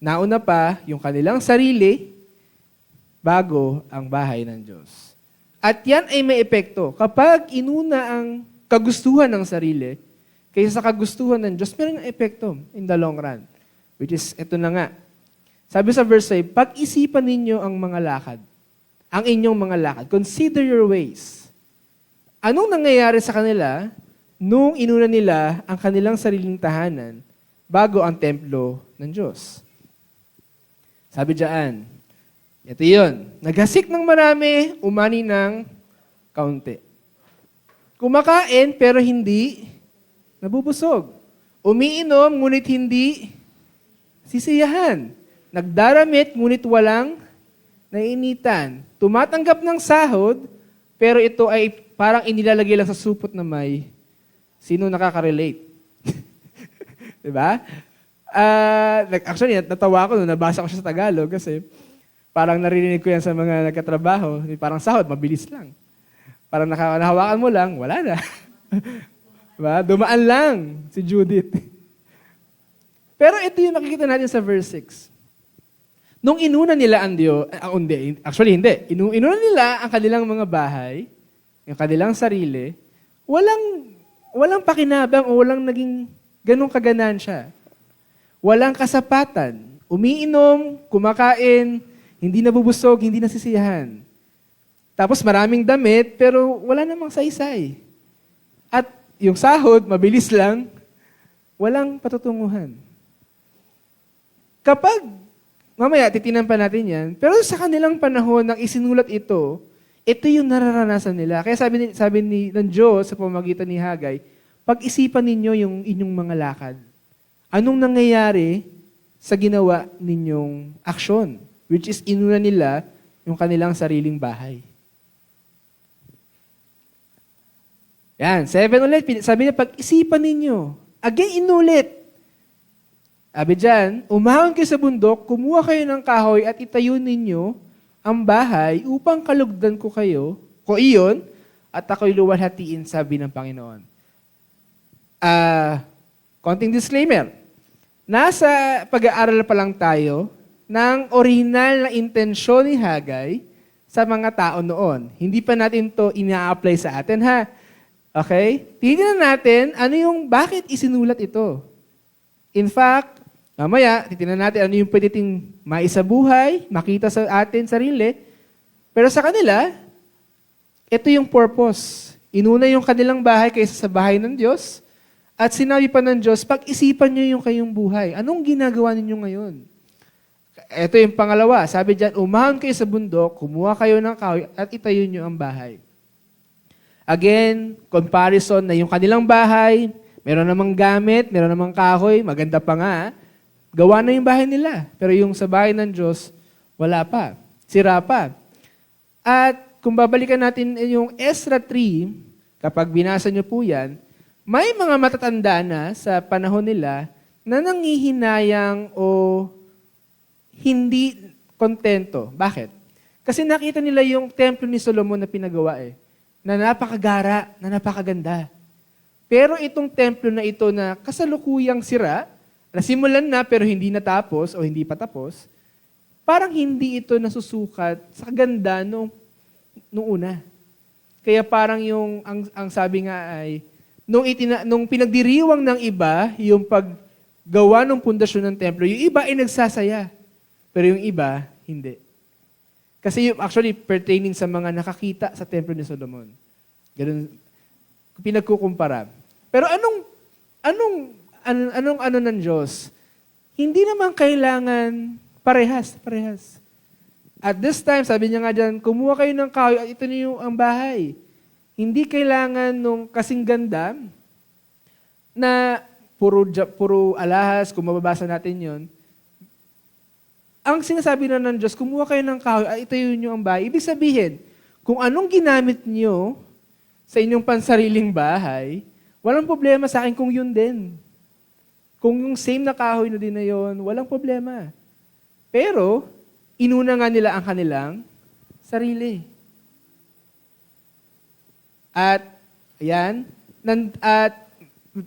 nauna pa yung kanilang sarili bago ang bahay ng Diyos. At yan ay may epekto. Kapag inuna ang kagustuhan ng sarili kaysa sa kagustuhan ng Diyos, meron ng epekto in the long run. Which is, ito na nga. Sabi sa verse 5, pag-isipan ninyo ang mga lakad. Ang inyong mga lakad. Consider your ways. Anong nangyayari sa kanila nung inuna nila ang kanilang sariling tahanan bago ang templo ng Diyos? Sabi diyan, ito yun, naghasik ng marami, umani ng kaunti. Kumakain pero hindi nabubusog. Umiinom ngunit hindi sisiyahan. Nagdaramit ngunit walang nainitan. Tumatanggap ng sahod pero ito ay parang inilalagay lang sa supot na may. Sino nakaka-relate? Diba? Actually, natawa ako nung nabasa ko siya sa Tagalog kasi parang naririnig ko yan sa mga nagkatrabaho. Parang sahod, mabilis lang. Parang nahawakan mo lang, wala na. Diba? Dumaan lang si Judith. Pero ito yung nakikita natin sa verse 6. Nung inuna nila ang Diyos, actually hindi. Inuna nila ang kanilang mga bahay, yung kanilang sarili, walang pakinabang o walang naging ganong kaganansya. Walang kasapatan. Umiinom, kumakain, hindi nabubusog, hindi nasisiyahan. Tapos maraming damit, pero wala namang saysay. At yung sahod, mabilis lang, walang patutunguhan. Kapag, mamaya titinan pa natin yan, pero sa kanilang panahon nang isinulat ito yung nararanasan nila. Kaya sabi ng Diyos sa pamamagitan ni Hagay, pag-isipan ninyo yung inyong mga lakad. Anong nangyayari sa ginawa ninyong aksyon? Which is inuna nila yung kanilang sariling bahay. Yan, 7 ulit. Sabi niya, pag-isipan ninyo. Again, inulit. Sabi dyan, umahon kayo sa bundok, kumuha kayo ng kahoy at itayo ninyo ang bahay upang kalugdan ko iyon, at ako'y luwalhatiin, sabi ng Panginoon. Konting disclaimer. Nasa pag-aaral pa lang tayo ng original na intensyon ni Hagay sa mga tao noon. Hindi pa natin to ina-apply sa atin, ha? Okay? Tingnan natin bakit isinulat ito. In fact, mamaya, titingnan natin ano yung pwede ting maisabuhay, makita sa atin sarili. Pero sa kanila, ito yung purpose. Inuna yung kanilang bahay kaysa sa bahay ng Diyos. At sinabi pa ng Diyos, pag-isipan nyo yung kayong buhay. Anong ginagawa ninyo ngayon? Ito yung pangalawa. Sabi dyan, umahon kayo sa bundok, kumuha kayo ng kahoy, at itayo nyo ang bahay. Again, comparison na yung kanilang bahay, meron namang gamit, meron namang kahoy, maganda pa nga, gawa na yung bahay nila. Pero yung sa bahay ng Diyos, wala pa. Sira pa. At kung babalikan natin yung Ezra 3, kapag binasa nyo po yan, may mga matatanda na sa panahon nila na nangihinayang o hindi kontento. Bakit? Kasi nakita nila yung templo ni Solomon na pinagawa na napakagara, na napakaganda. Pero itong templo na ito na kasalukuyang sira, nasimulan na pero hindi natapos o hindi pa tapos, parang hindi ito nasusukat sa ganda nung una. Kaya parang ang sabi nga ay, nung pinagdiriwang ng iba, yung paggawa ng pundasyon ng templo, yung iba ay nagsasaya. Pero yung iba, hindi. Kasi yung actually pertaining sa mga nakakita sa templo ni Solomon. Ganun, pinagkukumpara. Pero anong ng Diyos? Hindi naman kailangan parehas. At this time, sabi niya nga dyan, kumuha kayo ng kahoy at ito niyo ang bahay. Hindi kailangan nung kasing ganda na puro alahas, kung mababasa natin yon. Ang sinasabi na ng Diyos, kumuha kayo ng kahoy at itayo niyo ang bahay. Ibig sabihin, kung anong ginamit niyo sa inyong pansariling bahay, walang problema sa akin kung yun din. Kung yung same na kahoy na din na yun, walang problema. Pero, inuna nga nila ang kanilang sarili. At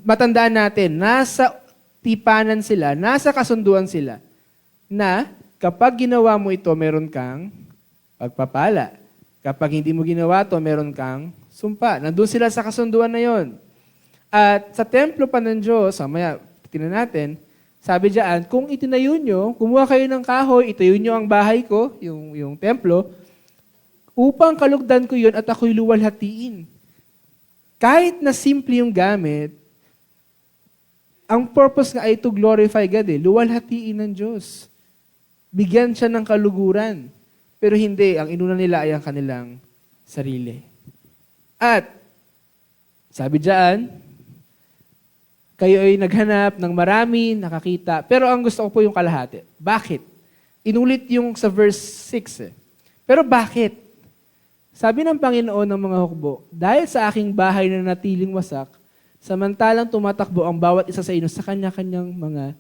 matandaan natin, nasa tipanan sila, nasa kasunduan sila, na kapag ginawa mo ito, meron kang pagpapala. Kapag hindi mo ginawa ito, meron kang sumpa. Nandun sila sa kasunduan na yon. At sa templo pa ng Diyos, mamaya, tingnan natin, sabi diyan, kung itinayo nyo, kumuha kayo ng kahoy, itayo nyo ang bahay ko, yung templo, upang kalugdan ko yun at ako'y luwalhatiin. Kahit na simple yung gamit, ang purpose nga ay to glorify God luwalhatiin ng Diyos. Bigyan siya ng kaluguran. Pero hindi, ang inuna nila ay ang kanilang sarili. At, sabi diyan, kayo ay naghanap ng marami, nakakita, pero ang gusto ko po yung kalahati. Bakit? Inulit yung sa verse 6 Pero bakit? Sabi ng Panginoon ng mga hukbo, dahil sa aking bahay na natiling wasak, samantalang tumatakbo ang bawat isa sa inyo sa kanya-kanyang mga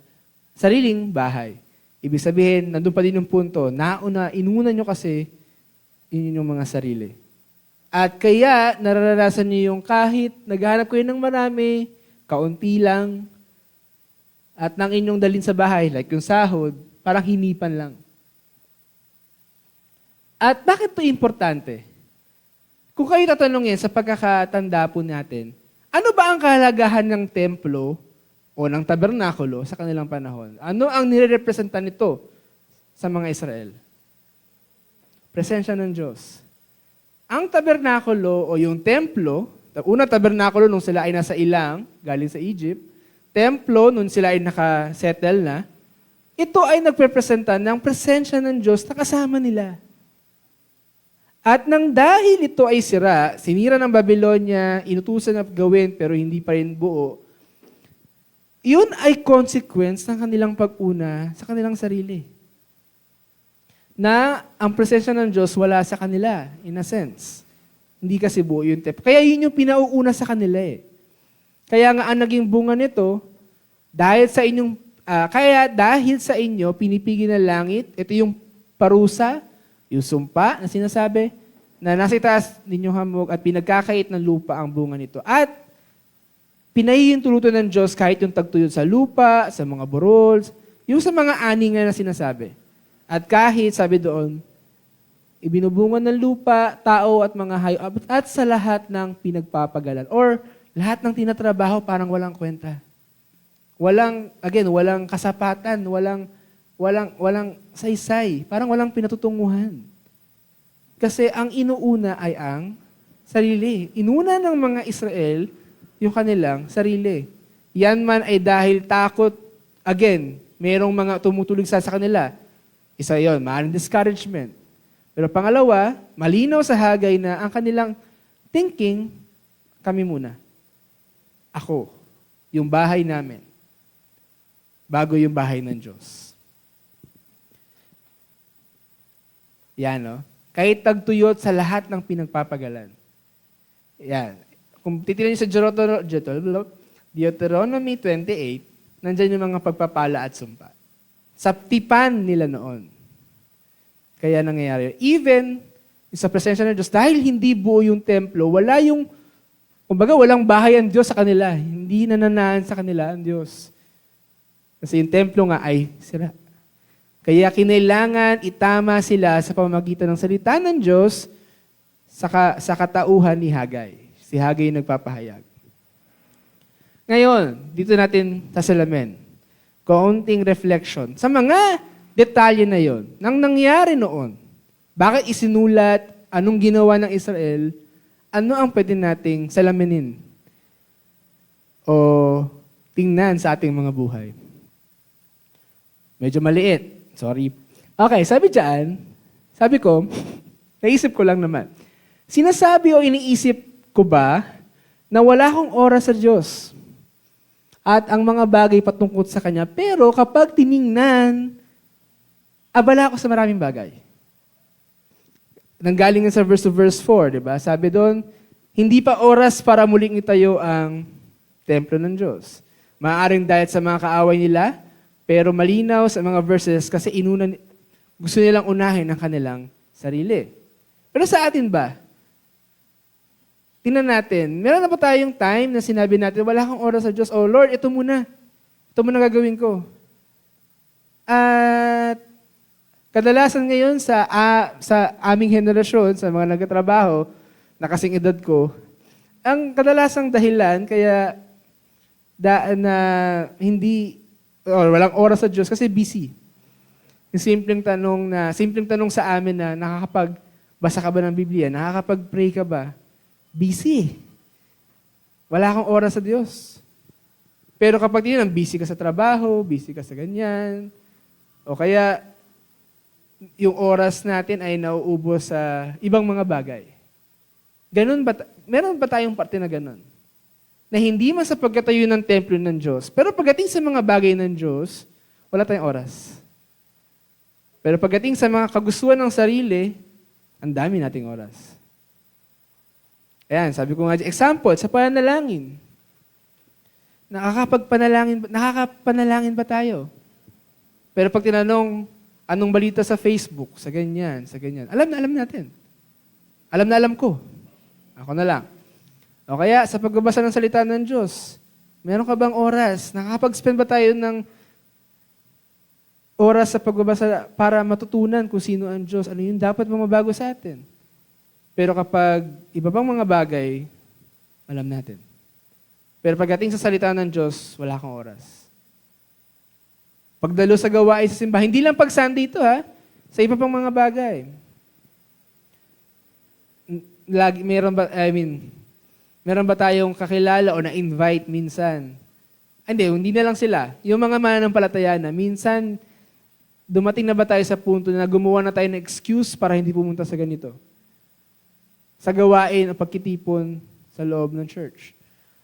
sariling bahay. Ibig sabihin, nandun pa din yung punto, inuna nyo kasi yun yung mga sarili. At kaya, nararanasan nyo yung kahit naghahanap kayo ng marami, kaunti lang, at nang inyong dalhin sa bahay, like yung sahod, parang hinipan lang. At bakit ito importante? Kung kayo tatanungin sa pagkakatanda po natin, ano ba ang kahalagahan ng templo o ng tabernakulo sa kanilang panahon? Ano ang nire-representa nito sa mga Israel? Presensya ng Diyos. Ang tabernakulo o yung templo, una tabernakulo nung sila ay nasa ilang, galing sa Egypt, templo nung sila ay nakasettle na, ito ay nagprepresenta ng presensya ng Diyos na kasama nila. At nang dahil ito ay sira, sinira ng Babylonia, inutusan na gawin pero hindi pa rin buo, yun ay consequence ng kanilang pag-una sa kanilang sarili. Na ang presensya ng Diyos wala sa kanila, in a sense. Hindi kasi buo yung templo. Kaya yun yung pinauuna sa kanila Kaya nga ang naging bunga nito, dahil sa inyo, pinipigil ng langit, ito yung parusa, yung sumpa na sinasabi, na nasa itaas ninyong hamog at pinagkakait ng lupa ang bunga nito. At pinahihintulutan ng Diyos kahit yung tagtuyod sa lupa, sa mga burol, yung sa mga ani nga na sinasabi. At kahit, sabi doon, ibinubungan ng lupa, tao at mga hayop, at sa lahat ng pinagpapagalan. Or lahat ng tinatrabaho parang walang kwenta. Walang kasapatan, walang saysay, parang walang pinatutunguhan. Kasi ang inuuna ay ang sarili. Inuna ng mga Israel yung kanilang sarili. Yan man ay dahil takot, merong mga tumutulig sa kanila. Isa yon, maaaring discouragement. Pero pangalawa, malinaw sa Hagay na ang kanilang thinking, kami muna. Ako, yung bahay namin, bago yung bahay ng Diyos. Yan, no? Kahit tagtuyot sa lahat ng pinagpapagalan. Yan. Kung titignan niyo sa Deuteronomy 28, nandyan yung mga pagpapala at sumpa. Sa tipan nila noon. Kaya nangyayari. Even sa presensya ng Diyos, dahil hindi buo yung templo, walang bahay ang Diyos sa kanila. Hindi nananaan sa kanila ang Diyos. Kasi yung templo nga ay sira. Kaya kinailangan itama sila sa pamamagitan ng salita ng Diyos sa katauhan ni Hagay. Si Hagay yung nagpapahayag. Ngayon, dito natin sasalamin. Kaunting reflection. Sa mga detalye na yon, nang nangyari noon, bakit isinulat, anong ginawa ng Israel, ano ang pwede nating salaminin o tingnan sa ating mga buhay? Medyo maliit. Sorry. Okay, sabi ko, naisip ko lang naman. Sinasabi o iniisip ko ba na wala akong oras sa Diyos at ang mga bagay patungkol sa Kanya, pero kapag tiningnan, abala ako sa maraming bagay. Nanggaling sa verse 4, di ba? Sabi doon, hindi pa oras para muling itayo ang templo ng Diyos. Maaaring dahil sa mga kaaway nila, pero malinaw sa mga verses kasi gusto nilang unahin ang kanilang sarili. Pero sa atin ba? Tingnan natin, meron na ba tayong time na sinabi natin, wala kang oras sa Diyos, oh Lord, ito muna gagawin ko. At kadalasan ngayon sa aming henerasyon, sa mga nagtatrabaho, na kasing edad ko, ang kadalasang dahilan kaya walang oras sa Diyos kasi busy. Yung simpleng tanong sa amin na nakakapagbasa ka ba ng Biblia? Nakakapag-pray ka ba? Busy. Wala kang oras sa Diyos. Pero kapag busy ka sa trabaho, busy ka sa ganyan, o kaya yung oras natin ay nauubos sa ibang mga bagay. Meron ba tayong parte na ganun? Na hindi man sa pagkatayo ng templo ng Diyos, pero pagdating sa mga bagay ng Diyos, wala tayong oras. Pero pagdating sa mga kagustuhan ng sarili, ang dami nating oras. Ayan, sabi ko nga, example, sa panalangin. Nakakapanalangin ba tayo? Pero pag tinanong, anong balita sa Facebook, sa ganyan. Alam natin. Alam ko. Ako na lang. O kaya, sa pagbabasa ng salita ng Diyos, meron ka bang oras? Nakakapag-spend ba tayo ng oras sa pagbabasa para matutunan kung sino ang Diyos? Ano yung dapat mabago sa atin? Pero kapag iba pang mga bagay, alam natin. Pero pagdating sa salita ng Diyos, wala kang oras. Pagdalo sa gawain sa simbahan, hindi lang pag-Sunday ito sa iba pang mga bagay. Meron ba tayong kakilala o na-invite minsan? Hindi na lang sila. Yung mga mananampalataya na, minsan, dumating na ba tayo sa punto na gumawa na tayo ng excuse para hindi pumunta sa ganito? Sa gawain o pagkitipon sa loob ng church.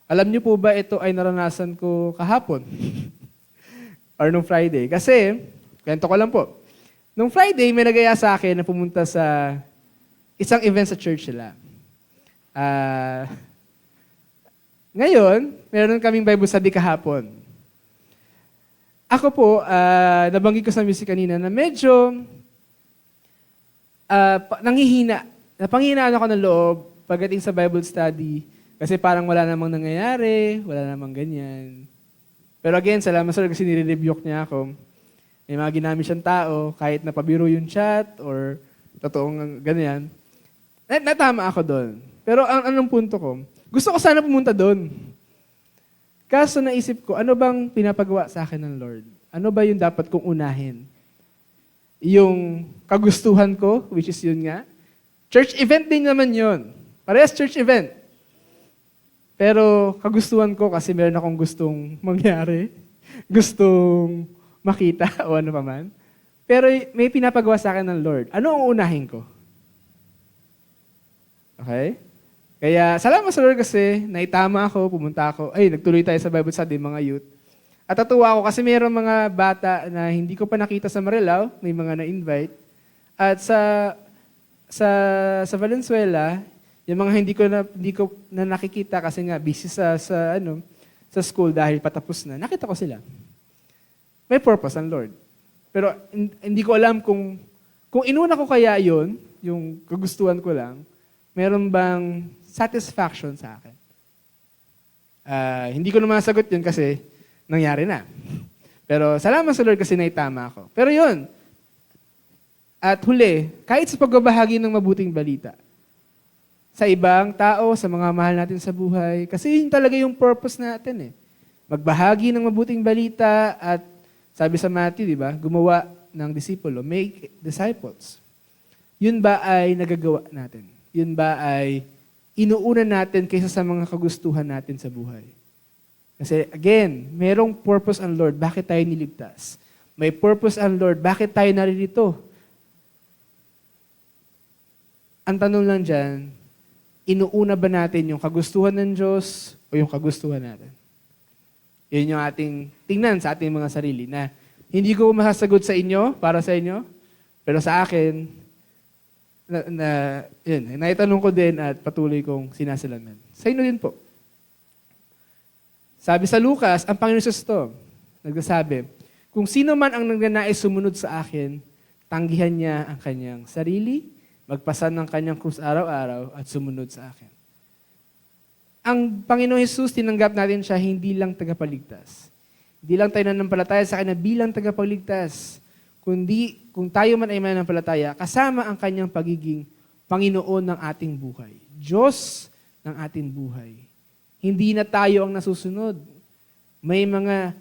Alam niyo po ba ito ay naranasan ko kahapon? Or nung Friday? Kasi, kwento ko lang po. Nung Friday, may nagaya sa akin na pumunta sa isang event sa church nila. Ngayon, meron kaming Bible study kahapon. Ako po, nabanggit ko sa music kanina na medyo nanghihina napanghinaan ako ng loob pagdating sa Bible study kasi parang wala namang nangyayari, wala namang ganyan. Pero again, salamat sa Lord kasi nire-rebuke niya ako. May mga ginamit siyang tao, kahit napabiro yung chat or totoong ganyan. Natama ako doon. Pero anong punto ko? Gusto ko sana pumunta doon. Kaso naisip ko, ano bang pinapagawa sa akin ng Lord? Ano ba yung dapat kong unahin? Yung kagustuhan ko, which is yun nga. Church event din naman yun. Parehas church event. Pero kagustuhan ko kasi meron akong gustong mangyari. Gustong makita o ano pa man. Pero may pinapagawa sa akin ng Lord. Ano ang unahin ko? Okay? Kaya salamat sa Lord kasi naitama ako, pumunta ako. Ay, nagtuloy tayo sa Bible study, mga youth. At natuwa ako kasi mayroong mga bata na hindi ko pa nakita sa Marilao, may mga na-invite. At sa Valenzuela, yung mga hindi ko na nakikita kasi nga busy sa school dahil patapos na. Nakita ko sila. May purpose ang Lord. Pero hindi ko alam kung inuna ko kaya yon, yung kagustuhan ko lang, meron bang satisfaction sa akin? Hindi ko naman nasagot yun kasi nangyari na. Pero salamat sa Lord kasi naitama ako. Pero yun, at huli, kahit sa pagbabahagi ng mabuting balita, sa ibang tao, sa mga mahal natin sa buhay, kasi yun talaga yung purpose natin eh. Magbahagi ng mabuting balita at sabi sa Matthew, di ba, gumawa ng disipulo, make disciples. Yun ba ay nagagawa natin? Yun ba ay inuuna natin kaysa sa mga kagustuhan natin sa buhay? Kasi again, merong purpose ang Lord, bakit tayo niligtas? May purpose ang Lord, bakit tayo naririto? Ang tanong lang dyan, inuuna ba natin yung kagustuhan ng Diyos o yung kagustuhan natin? Yun yung ating tingnan sa ating mga sarili na hindi ko masasagot sa inyo, para sa inyo, pero sa akin, yun, naitanong ko din at patuloy kong sinasalaman. Sa inyo din po. Sabi sa Lucas, ang Panginoon Jesus to, nagsasabi, kung sino man ang nagnanais sumunod sa akin, tanggihan niya ang kanyang sarili, magpasan ng kanyang krus araw-araw at sumunod sa akin. Ang Panginoon Jesus, tinanggap natin siya hindi lang tagapagligtas. Hindi lang tayo nanampalataya sa kanya bilang tagapagligtas, kundi kung tayo man ay mananampalataya, kasama ang kanyang pagiging Panginoon ng ating buhay. Diyos ng ating buhay. Hindi na tayo ang nasusunod. May mga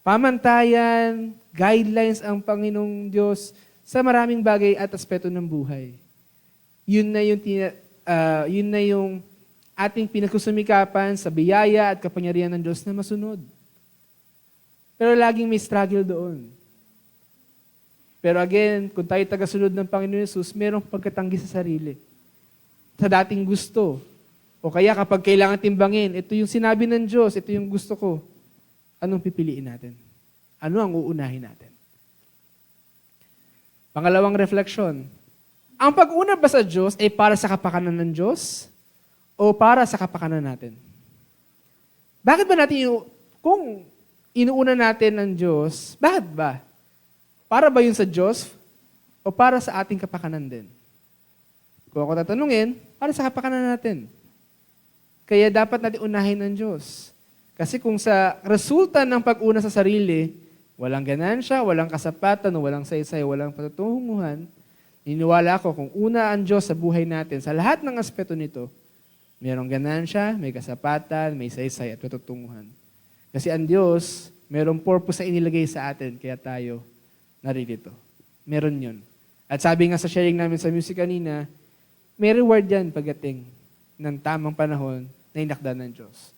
pamantayan, guidelines ang Panginoong Diyos sa maraming bagay at aspeto ng buhay. Yun na yung ating pinagsusumikapan sa biyaya at kapangyarihan ng Diyos na masunod. Pero laging may struggle doon. Pero again, kung tayo tagasunod ng Panginoon Jesus, merong pagkatanggi sa sarili. Sa dating gusto. O kaya kapag kailangan timbangin, ito yung sinabi ng Diyos, ito yung gusto ko. Anong pipiliin natin? Ano ang uunahin natin? Pangalawang refleksyon. Ang pag-una ba sa Diyos ay para sa kapakanan ng Diyos o para sa kapakanan natin? Bakit ba natin, kung inuuna natin ang Diyos, bakit ba? Para ba yun sa Diyos o para sa ating kapakanan din? Kung ako tatanungin, para sa kapakanan natin. Kaya dapat natin unahin ng Diyos. Kasi kung sa resulta ng pag-una sa sarili, walang ganansya, walang kasapatan, walang saysay, walang patutunguhan, niniwala ako kung una ang Diyos sa buhay natin, sa lahat ng aspeto nito, mayroong ganansya, may kasapatan, may saysay at patutunguhan. Kasi ang Diyos, mayroong purpose na inilagay sa atin, kaya tayo naririto. Meron yun. At sabi nga sa sharing namin sa music kanina, may reward yan pagdating ng tamang panahon na inakda ng Diyos.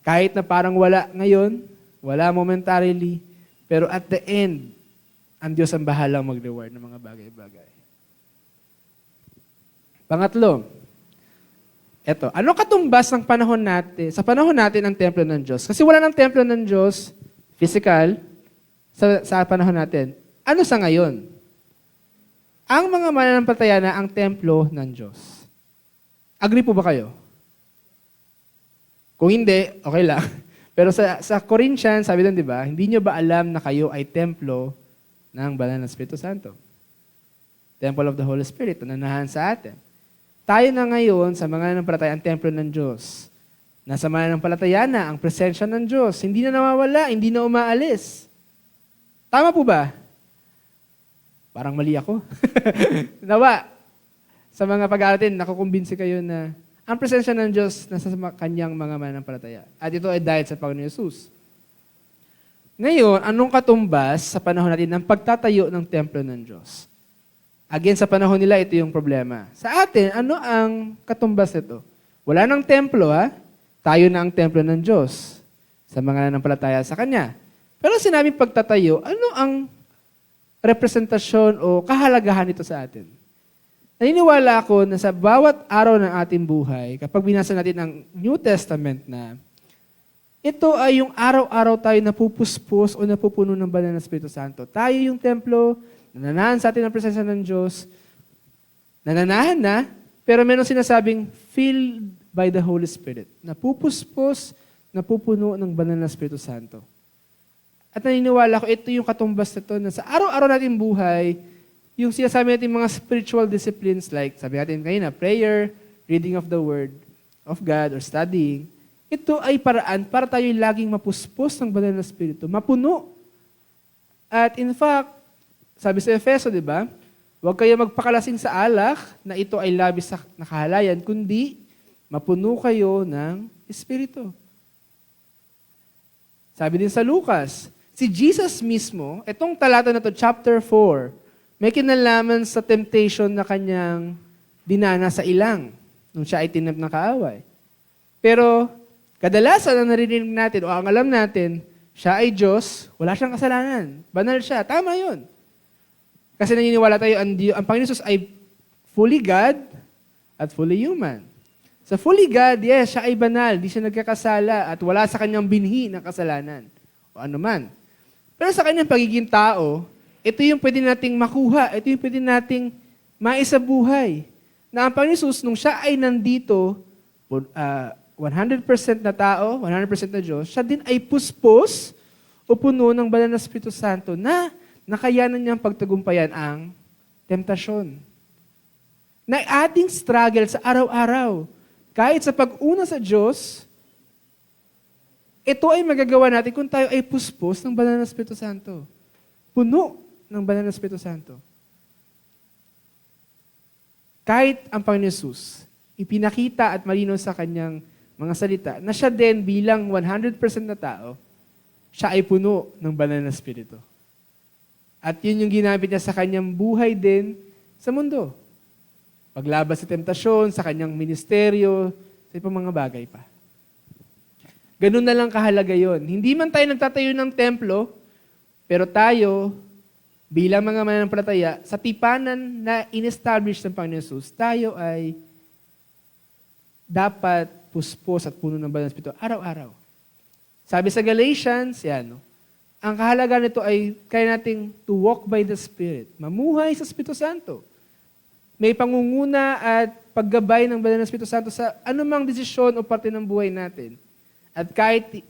Kahit na parang wala ngayon, wala momentarily, pero at the end, ang Diyos ang bahalang mag-reward ng mga bagay-bagay. Pangatlo, eto, ano katumbas ng panahon natin, sa panahon natin ang templo ng Diyos? Kasi wala ng templo ng Diyos, physical, sa panahon natin. Ano sa ngayon? Ang mga mananampalataya na ang templo ng Diyos. Agree po ba kayo? Kung hindi, okay lang. Pero sa Corinthians, sabi doon, di ba, hindi nyo ba alam na kayo ay templo ng banal na Espiritu Santo? Temple of the Holy Spirit, nananahan sa atin. Tayo na ngayon, sa mga nanampalataya, ang templo ng Diyos. Nasa mananampalataya na ang presensya ng Diyos. Hindi na nawawala, hindi na umaalis. Tama po ba? Parang mali ako. Nawa, sa mga pag-aaratin, nakukumbinsi kayo na ang presensya ng Diyos nasa kanyang mga mananampalataya. At ito ay dahil sa Panginoon Yesus. Ngayon, anong katumbas sa panahon natin ng pagtatayo ng templo ng Diyos? Again, sa panahon nila, ito yung problema. Sa atin, ano ang katumbas nito? Wala nang templo, ha? Tayo na ang templo ng Diyos sa mga nanampalataya sa Kanya. Pero sinabing pagtatayo, ano ang representasyon o kahalagahan nito sa atin? Naniniwala ako na sa bawat araw ng ating buhay, kapag binasa natin ang New Testament na, ito ay yung araw-araw tayo napupuspos o napupuno ng banal na Espiritu Santo. Tayo yung templo, nananahan sa atin ang presensya ng Diyos, nananahan na, pero meron sinasabing filled by the Holy Spirit. Napupuspos, napupuno ng banal na Espiritu Santo. At naniniwala ko, ito yung katumbas nito na sa araw-araw natin buhay, yung sinasabi natin mga spiritual disciplines like, sabi natin kanina, prayer, reading of the Word of God, or studying, ito ay paraan para tayo laging mapuspos ng banal na Espiritu, mapuno. At in fact, sabi sa Efeso, di ba? Huwag kayo magpakalasing sa alak na ito ay labis sa nakahalayan, kundi mapuno kayo ng Espiritu. Sabi din sa Lucas, si Jesus mismo, itong talata na to, chapter 4, may kinalaman sa temptation na kanyang dinana sa ilang nung siya ay tinamp ng kaaway. Pero kadalasan ang narinig natin o ang alam natin, siya ay Diyos, wala siyang kasalanan. Banal siya. Tama yun. Kasi naniniwala tayo, ang Panginoon Jesus ay fully God at fully human. Sa fully God, yes, siya ay banal, di siya nagkakasala at wala sa kanyang binhi ng kasalanan o anuman. Pero sa kanyang pagiging tao, ito yung pwede nating makuha, ito yung pwede nating maisabuhay. Na ang Panginoon Jesus, nung siya ay nandito, 100% na tao, 100% na Diyos, siya din ay puspos o puno ng banal na Espiritu Santo na nakayanan niyang pagtagumpayan ang temptasyon. Na ating struggle sa araw-araw, kahit sa pag-una sa Diyos, ito ay magagawa natin kung tayo ay puspos ng banal na Espiritu Santo. Puno ng banal na Espiritu Santo. Kahit ang Panginoon Jesus, ipinakita at malinaw sa kanyang mga salita, na siya din bilang 100% na tao, siya ay puno ng banal na Espiritu. At yun yung ginamit niya sa kanyang buhay din sa mundo. Paglabas sa temptasyon, sa kanyang ministeryo, sa ibang mga bagay pa. Ganun na lang kahalaga yon. Hindi man tayo nagtatayo ng templo, pero tayo, bilang mga mananampalataya, sa tipanan na in-establish ng Panginoon Jesus, tayo ay dapat puspos at puno ng banal na Espiritu araw-araw. Sabi sa Galatians, yan, ang kahalaga nito ay kaya nating to walk by the Spirit. Mamuhay sa Espiritu Santo. May pangunguna at paggabay ng banal na Espiritu Santo sa anumang desisyon o parte ng buhay natin. At kahit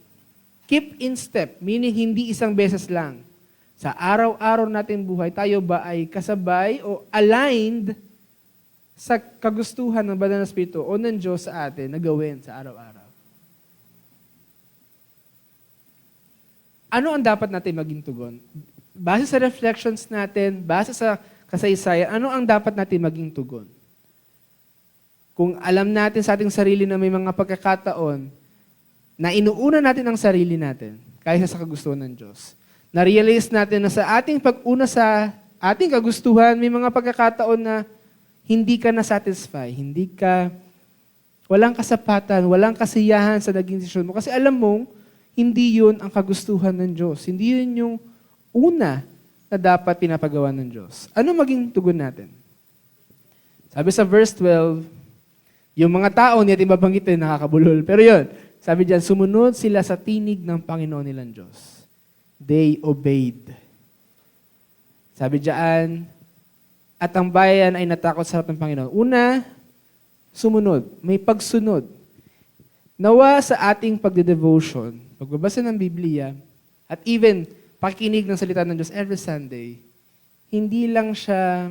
keep in step, meaning hindi isang beses lang, sa araw-araw nating buhay, tayo ba ay kasabay o aligned sa kagustuhan ng banal na Espiritu o ng Diyos sa atin na gawin sa araw-araw? Ano ang dapat natin maging tugon? Base sa reflections natin, base sa kasaysayan, ano ang dapat natin maging tugon? Kung alam natin sa ating sarili na may mga pagkakataon na inuuna natin ang sarili natin kaysa sa kagustuhan ng Diyos, na-realize natin na sa ating pag-una sa ating kagustuhan, may mga pagkakataon na hindi ka na-satisfy, walang kasapatan, walang kasiyahan sa naging desisyon mo. Kasi alam mong, hindi yun ang kagustuhan ng Diyos. Hindi yun yung una na dapat pinapagawa ng Diyos. Ano maging tugon natin? Sabi sa verse 12, yung mga tao, hindi natin babanggitin, nakakabulol. Pero yun, sabi diyan, sumunod sila sa tinig ng Panginoon nilang Diyos. They obeyed. Sabi diyan, at ang bayan ay natakot sa harap ng Panginoon. Una, sumunod. May pagsunod. Nawa sa ating pagde-devotion, pagbabasa ng Biblia, at even pakikinig ng salita ng Diyos every Sunday, hindi lang siya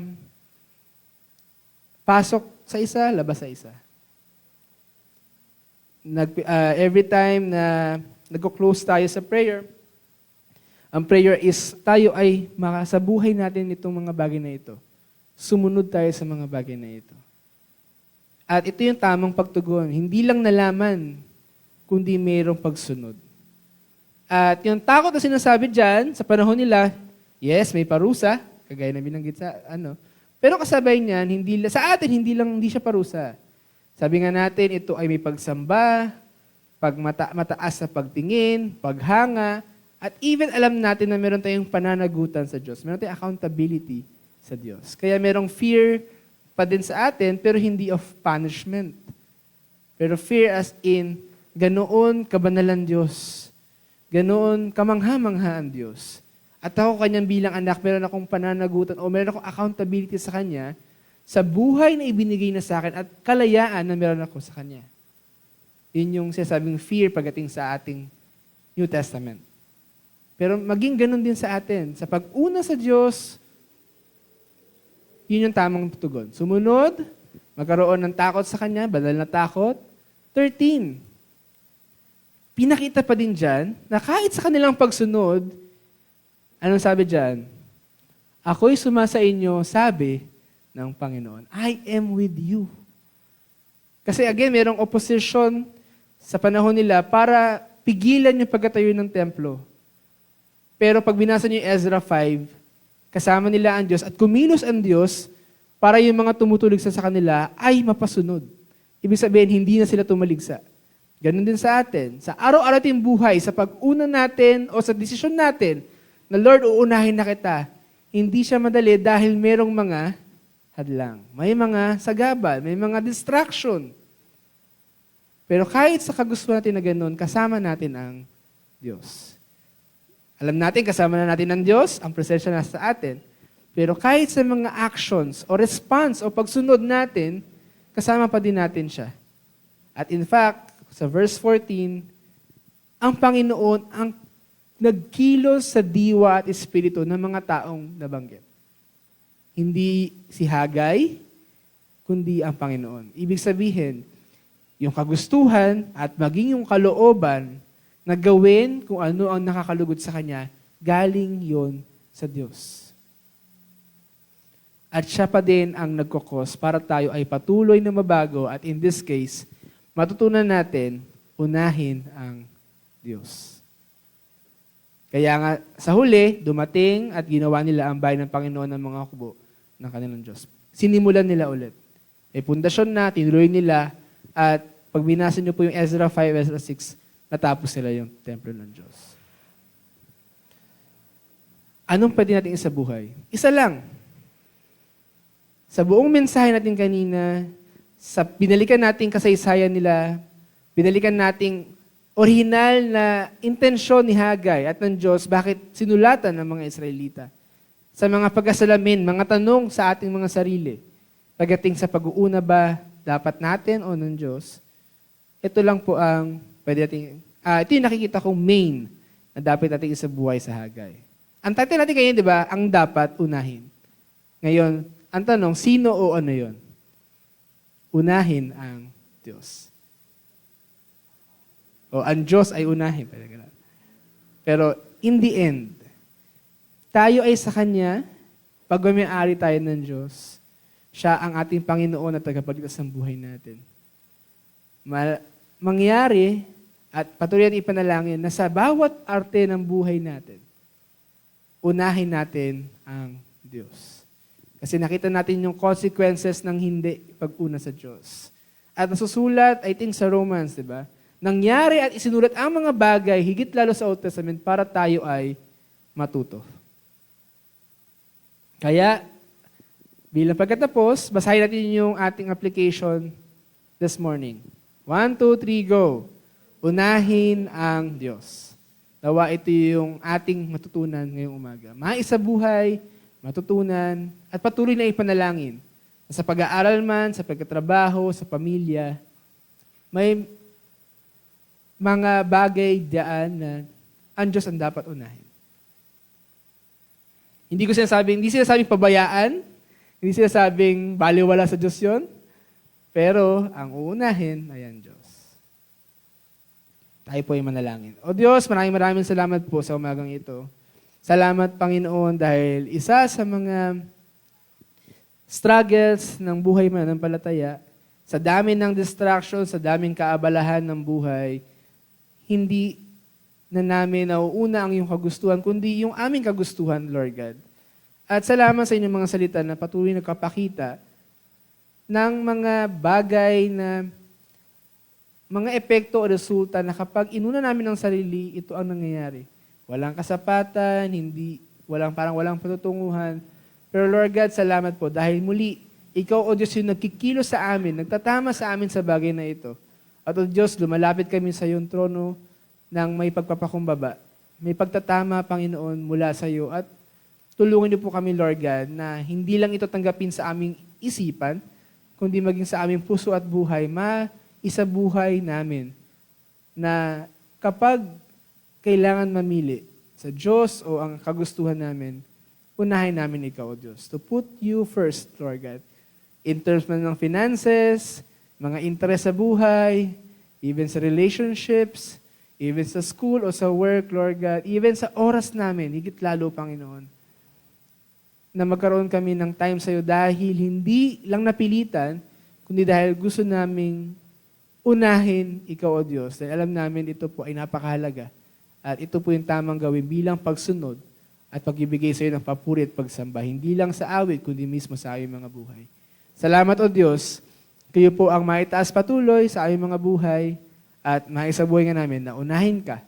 Pasok sa isa, labas sa isa. Every time na nag-close tayo sa prayer, ang prayer is tayo ay sa buhay natin itong mga bagay na ito. Sumunod tayo sa mga bagay na ito. At ito yung tamang pagtugon. Hindi lang nalaman, kundi mayroong pagsunod. At yung takot na sinasabi dyan, sa panahon nila, yes, may parusa, kagaya na binanggit sa pero kasabay niyan, sa atin, hindi siya parusa. Sabi nga natin, ito ay may pagsamba, mataas sa pagtingin, paghanga, at even alam natin na meron tayong pananagutan sa Diyos. Meron tayong accountability sa Diyos. Kaya merong fear pa din sa atin, pero hindi of punishment. Pero fear as in, ganoon kabanalan Diyos. Ganoon kamangha-mangha ang Diyos. At ako kanyang bilang anak, meron akong pananagutan o meron akong accountability sa Kanya sa buhay na ibinigay na sa akin at kalayaan na meron ako sa Kanya. Yun yung sinasabing fear pagdating sa ating New Testament. Pero maging ganun din sa atin. Sa pag-una sa Diyos, yun yung tamang tugon. Sumunod, magkaroon ng takot sa Kanya, banal na takot. 13. Pinakita pa din dyan na kahit sa kanilang pagsunod, anong sabi dyan? Ako'y sumasa inyo, sabi ng Panginoon, I am with you. Kasi again, mayroong opposition sa panahon nila para pigilan yung pagkatayo ng templo. Pero pag binasa niyo yung Ezra 5, kasama nila ang Diyos at kumilos ang Diyos para yung mga tumutulig sa kanila ay mapasunod. Ibig sabihin, hindi na sila tumaligsa. Ganun din sa atin. Sa araw-araw nating buhay, sa pag-una natin o sa desisyon natin na Lord, uunahin na kita, hindi siya madali dahil merong mga hadlang. May mga sagabal, may mga distraction. Pero kahit sa kagustuhan natin na ganun, kasama natin ang Diyos. Alam natin, kasama na natin ang Diyos, ang presensya na sa atin. Pero kahit sa mga actions o response o pagsunod natin, kasama pa din natin siya. At in fact, sa verse 14, ang Panginoon ang nagkilos sa diwa at espiritu ng mga taong nabanggit. Hindi si Hagay, kundi ang Panginoon. Ibig sabihin, yung kagustuhan at maging yung kalooban na gawin kung ano ang nakakalugod sa Kanya, galing yon sa Diyos. At siya pa din ang nagkukos para tayo ay patuloy na mabago at in this case, matutunan natin, unahin ang Diyos. Kaya nga, sa huli, dumating at ginawa nila ang bayan ng Panginoon ng mga hukbo ng kanilang Diyos. Sinimulan nila ulit. May pundasyon na, tinuloy nila, at pag binasa niyo po yung Ezra 5, Ezra 6, natapos nila yung templo ng Diyos. Anong pwede natin sa buhay? Isa lang. Sa buong mensahe natin kanina, sa binalikan nating kasaysayan nila, binalikan nating orihinal na intensyon ni Hagay at ng Diyos, bakit sinulatan ng mga Israelita. Sa mga pag-asalamin, mga tanong sa ating mga sarili, pagdating sa pag-uuna ba, dapat natin o ng Diyos, ito lang po ang pwede natin, ito yung nakikita kong main na dapat natin isabuhay sa Hagay. Ang title natin ngayon, di ba, ang dapat unahin. Ngayon, ang tanong, sino o ano yon? Unahin ang Diyos. O ang Diyos ay unahin. Pero in the end, tayo ay sa Kanya, pag may-ari tayo ng Diyos, siya ang ating Panginoon at tagapagligtas ng buhay natin. Mangyari at patuloy natin ipanalangin na sa bawat arte ng buhay natin, unahin natin ang Diyos. Kasi nakita natin yung consequences ng hindi pag-una sa Diyos. At nasusulat, I think sa Romans, di ba? Nangyari at isinulat ang mga bagay, higit lalo sa Old Testament, para tayo ay matuto. Kaya, bilang pagkatapos, basahin natin yung ating application this morning. 1, 2, 3, go. Unahin ang Diyos. Nawa ito yung ating matutunan ngayong umaga. Maisabuhay, matutunan, at patuloy na ipanalangin. Sa pag-aaral man, sa pagkatrabaho, sa pamilya, may mga bagay diyan na ang Diyos ang dapat unahin. Hindi sinasabing pabayaan, Hindi sinasabing baliwala sa Diyos yun, pero ang uunahin ay ang Diyos. Tayo po ay manalangin. O Diyos, maraming salamat po sa umagang ito. Salamat, Panginoon, dahil isa sa mga struggles ng buhay mananampalataya, sa dami ng distractions, sa daming kaabalahan ng buhay, hindi na namin nauuna ang iyong kagustuhan, kundi yung aming kagustuhan, Lord God. At salamat sa inyong mga salita na patuloy nagpapakita ng mga bagay na mga epekto o resulta na kapag inuna namin ang sarili, ito ang nangyayari. Walang kasapatan, walang patutunguhan. Pero Lord God, salamat po dahil muli, ikaw, O Diyos, yung nagkikilos sa amin, nagtatama sa amin sa bagay na ito. At O Diyos, lumalapit kami sa iyong trono ng may pagpapakumbaba. May pagtatama, Panginoon, mula sa iyo. At tulungan niyo po kami, Lord God, na hindi lang ito tanggapin sa aming isipan, kundi maging sa aming puso at buhay, maisabuhay namin na kapag kailangan mamili sa Diyos o ang kagustuhan namin, unahin namin ikaw, O Diyos. To put you first, Lord God. In terms man ng finances, mga interest sa buhay, even sa relationships, even sa school o sa work, Lord God, even sa oras namin, higit lalo, Panginoon, na magkaroon kami ng time sa iyo dahil hindi lang napilitan, kundi dahil gusto naming unahin ikaw, O Diyos. Dahil alam namin ito po ay napakahalaga. At ito po yung tamang gawin bilang pagsunod at pagbibigay sa iyo ng papuri at pagsamba. Hindi lang sa awit, kundi mismo sa aming mga buhay. Salamat, O Diyos. Kayo po ang maitaas patuloy sa aming mga buhay at maisabuhay nga namin na unahin ka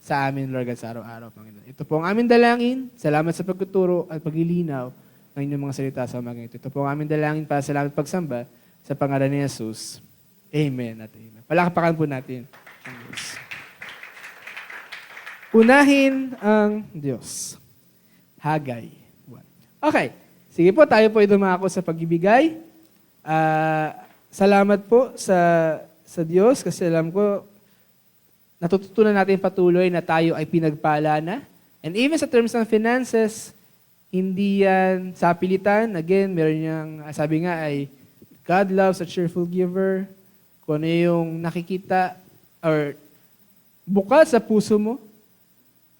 sa amin, Lord God, sa araw-araw, Panginoon. Ito po ang aming dalangin. Salamat sa pagtuturo at paglilinaw ng inyong mga salita sa umagang ito. Ito po ang aming dalangin para salamat pagsamba sa pangalan ni Jesus. Amen at amen. Palakpakan po natin ang Diyos. Unahin ang Diyos. Hagay 1. Okay. Sige po, tayo po ay dumako sa pagbibigay. Salamat po sa Diyos kasi alam ko natututunan natin patuloy na tayo ay pinagpala na. And even sa terms ng finances, hindi yan sa pilitan. Again, meron niyang, sabi nga ay, God loves a cheerful giver. Kung ano yung nakikita or bukal sa puso mo,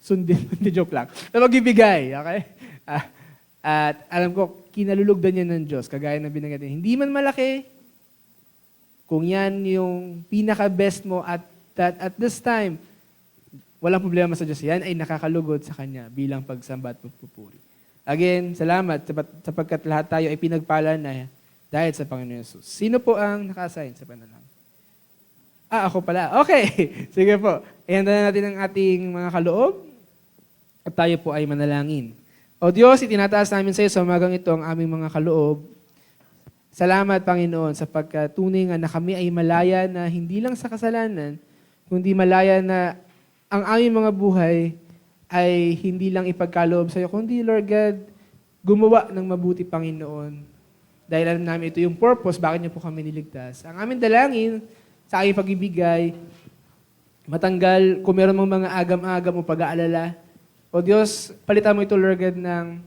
sundin mo. Hindi, joke lang. Na magbibigay, okay? At alam ko, kinalulugdan niya ng Diyos, kagaya ng binanggit niya. Hindi man malaki, kung yan yung pinaka-best mo at this time, walang problema sa Diyos. Yan ay nakakalugod sa Kanya bilang pagsamba at pagpupuri. Again, salamat sapagkat lahat tayo ay pinagpala na dahil sa Panginoon Jesus. Sino po ang naka-assign sa panalangin? Ako pala. Okay. Sige po. Ihanda na natin ang ating mga kaloob at tayo po ay manalangin. O Diyos, itinataas namin sa iyo sa umagang ito ang aming mga kaloob. Salamat, Panginoon, sapagkat tunay nga na kami ay malaya na hindi lang sa kasalanan, kundi malaya na ang aming mga buhay ay hindi lang ipagkaloob sa iyo, kundi, Lord God, gumawa ng mabuti, Panginoon. Dahil alam namin ito yung purpose, bakit niyo po kami niligtas. Ang aming dalangin sa aming pag-ibigay, matanggal kung meron mong mga agam-agam o pag-aalala. O Diyos, palitan mo ito, Lord God, ng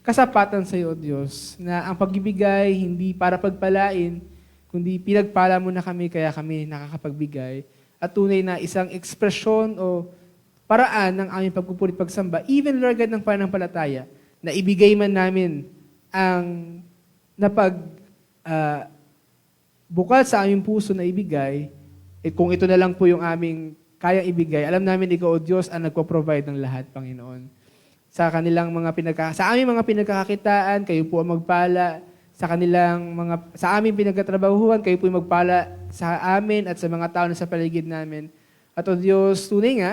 kasapatan sa iyo, O Diyos, na ang pagbibigay hindi para pagpalain, kundi pinagpala mo na kami, kaya kami nakakapagbigay. At tunay na isang ekspresyon o paraan ng aming pagpupuri at pagsamba, even, Lord God, ng pananampalataya, na ibigay man namin ang bukal sa aming puso na ibigay, kung ito na lang po yung aming kayang ibigay, alam namin ikaw, O Diyos, ang nagpo-provide ng lahat, Panginoon. Sa kanilang sa aming mga pinagkakakitaan, kayo po ang magpala. Sa aming pinagkatrabahuhan, kayo po ang magpala sa amin at sa mga tao na sa paligid namin. At O Diyos, tunay nga,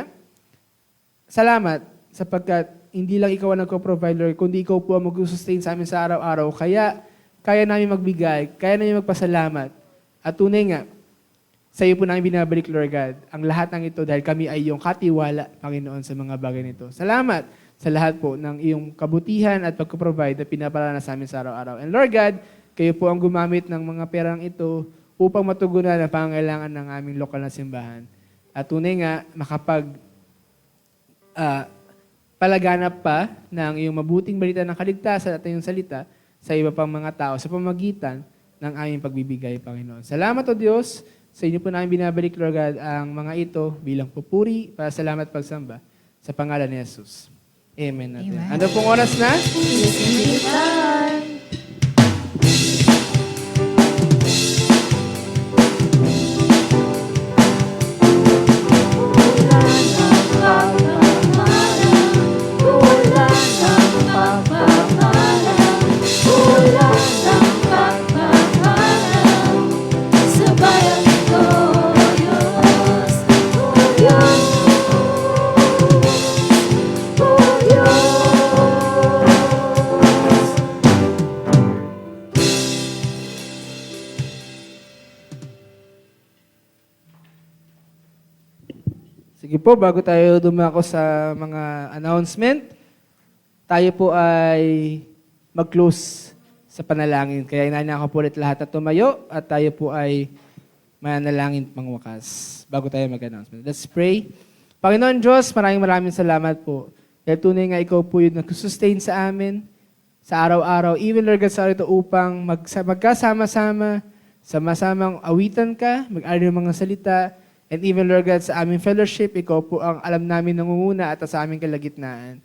salamat sapagkat hindi lang ikaw ang nagpo-provide, Lord, kundi ikaw po ang mag-sustain sa amin sa araw-araw. Kaya namin magbigay, kaya namin magpasalamat. At tunay nga, sa iyo po namin binabalik, Lord God, ang lahat ng ito dahil kami ay iyong katiwala, Panginoon, sa mga bagay nito. Salamat sa lahat po ng iyong kabutihan at pagkuprovide na pinapala sa amin sa araw-araw. And Lord God, kayo po ang gumamit ng mga perang ito upang matugunan ang pangangailangan ng aming lokal na simbahan. At tunay nga, palaganap pa ng iyong mabuting balita ng kaligtasan at iyong salita sa iba pang mga tao sa pamagitan ng aming pagbibigay, Panginoon. Salamat, O Diyos. Sa inyo po namin binabalik, Lord God, ang mga ito bilang pupuri para salamat pagsamba sa pangalan ni Jesus. Amen natin. Amen. Ano pong oras na? Sige po, bago tayo dumako sa mga announcement, tayo po ay mag-close sa panalangin. Kaya inanyan ko po ulit lahat at tumayo at tayo po ay manalangin pang wakas bago tayo mag-announcement. Let's pray. Panginoon Diyos, maraming salamat po. Dahil tunay nga ikaw po yung nag-sustain sa amin sa araw-araw. Even Lord God, sa araw ito upang magkasama-sama, sama-samang awitan ka, mag-aral ng mga salita, and even, Lord God, sa aming fellowship, ikaw po ang alam namin nangunguna at sa aming kalagitnaan.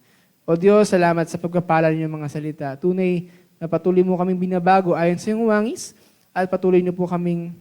O Diyos, salamat sa pagkapala niyo mga salita. Tunay na patuloy mo kaming binabago ayon sa iyong wangis at patuloy niyo po kaming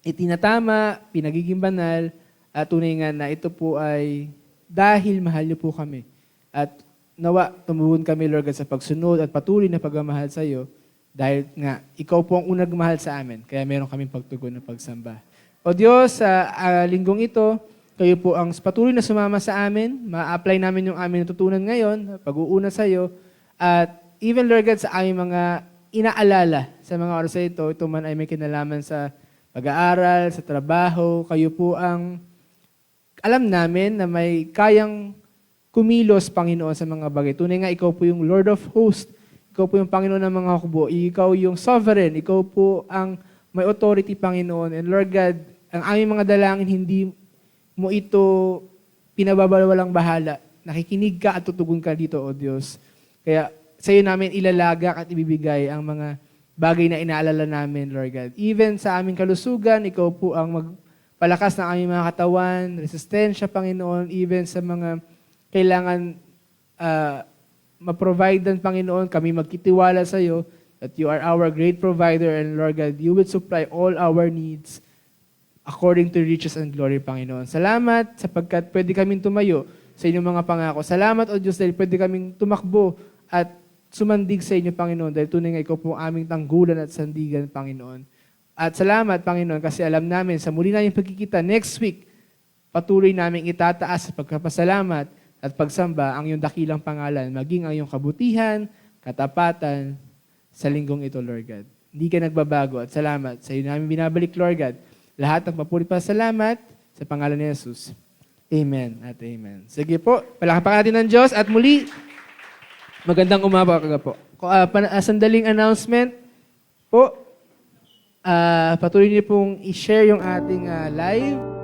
itinatama, pinagiging banal, at tunay nga na ito po ay dahil mahal niyo po kami. At nawa, tumuhon kami, Lord God, sa pagsunod at patuloy na pagmamahal sa iyo dahil nga ikaw po ang unang mahal sa amin. Kaya meron kaming pagtugon ng pagsamba. O Diyos, sa linggong ito, kayo po ang patuloy na sumama sa amin. Ma-apply namin yung aming natutunan ngayon, pag-uuna sa iyo. At even, Lord God, sa aming mga inaalala sa mga oras sa ito man ay may kinalaman sa pag-aaral, sa trabaho. Kayo po ang alam namin na may kayang kumilos, Panginoon, sa mga bagay. Tunay nga, ikaw po yung Lord of Hosts. Ikaw po yung Panginoon ng mga hukbo. Ikaw yung sovereign. Ikaw po ang may authority, Panginoon. And Lord God, ang aming mga dalangin, hindi mo ito pinababawalang bahala. Nakikinig ka at tutugon ka dito, O Diyos. Kaya sa iyo namin ilalagak at ibibigay ang mga bagay na inaalala namin, Lord God. Even sa aming kalusugan, ikaw po ang magpalakas ng aming mga katawan, resistensya, Panginoon, even sa mga kailangan ma-provide ng Panginoon, kami magkitiwala sa iyo, that you are our great provider, and Lord God, you will supply all our needs according to riches and glory, Panginoon. Salamat sapagkat pwede kaming tumayo sa inyong mga pangako. Salamat, O Diyos, dahil pwede kaming tumakbo at sumandig sa inyo, Panginoon, dahil tunay nga ikaw po ang aming tanggulan at sandigan, Panginoon. At salamat, Panginoon, kasi alam namin sa muli namin pagkikita next week, patuloy namin itataas sa pagkapasalamat at pagsamba ang iyong dakilang pangalan, maging ang iyong kabutihan, katapatan, sa linggong ito, Lord God. Hindi ka nagbabago at salamat. Sa iyo namin binabalik, Lord God. Lahat ng papuri pa salamat sa pangalan ni Jesus. Amen at amen. Sige po, palakpakan natin ng Diyos at muli, magandang umaga po. Sandaling announcement po, patuloy niyo pong i-share yung ating live.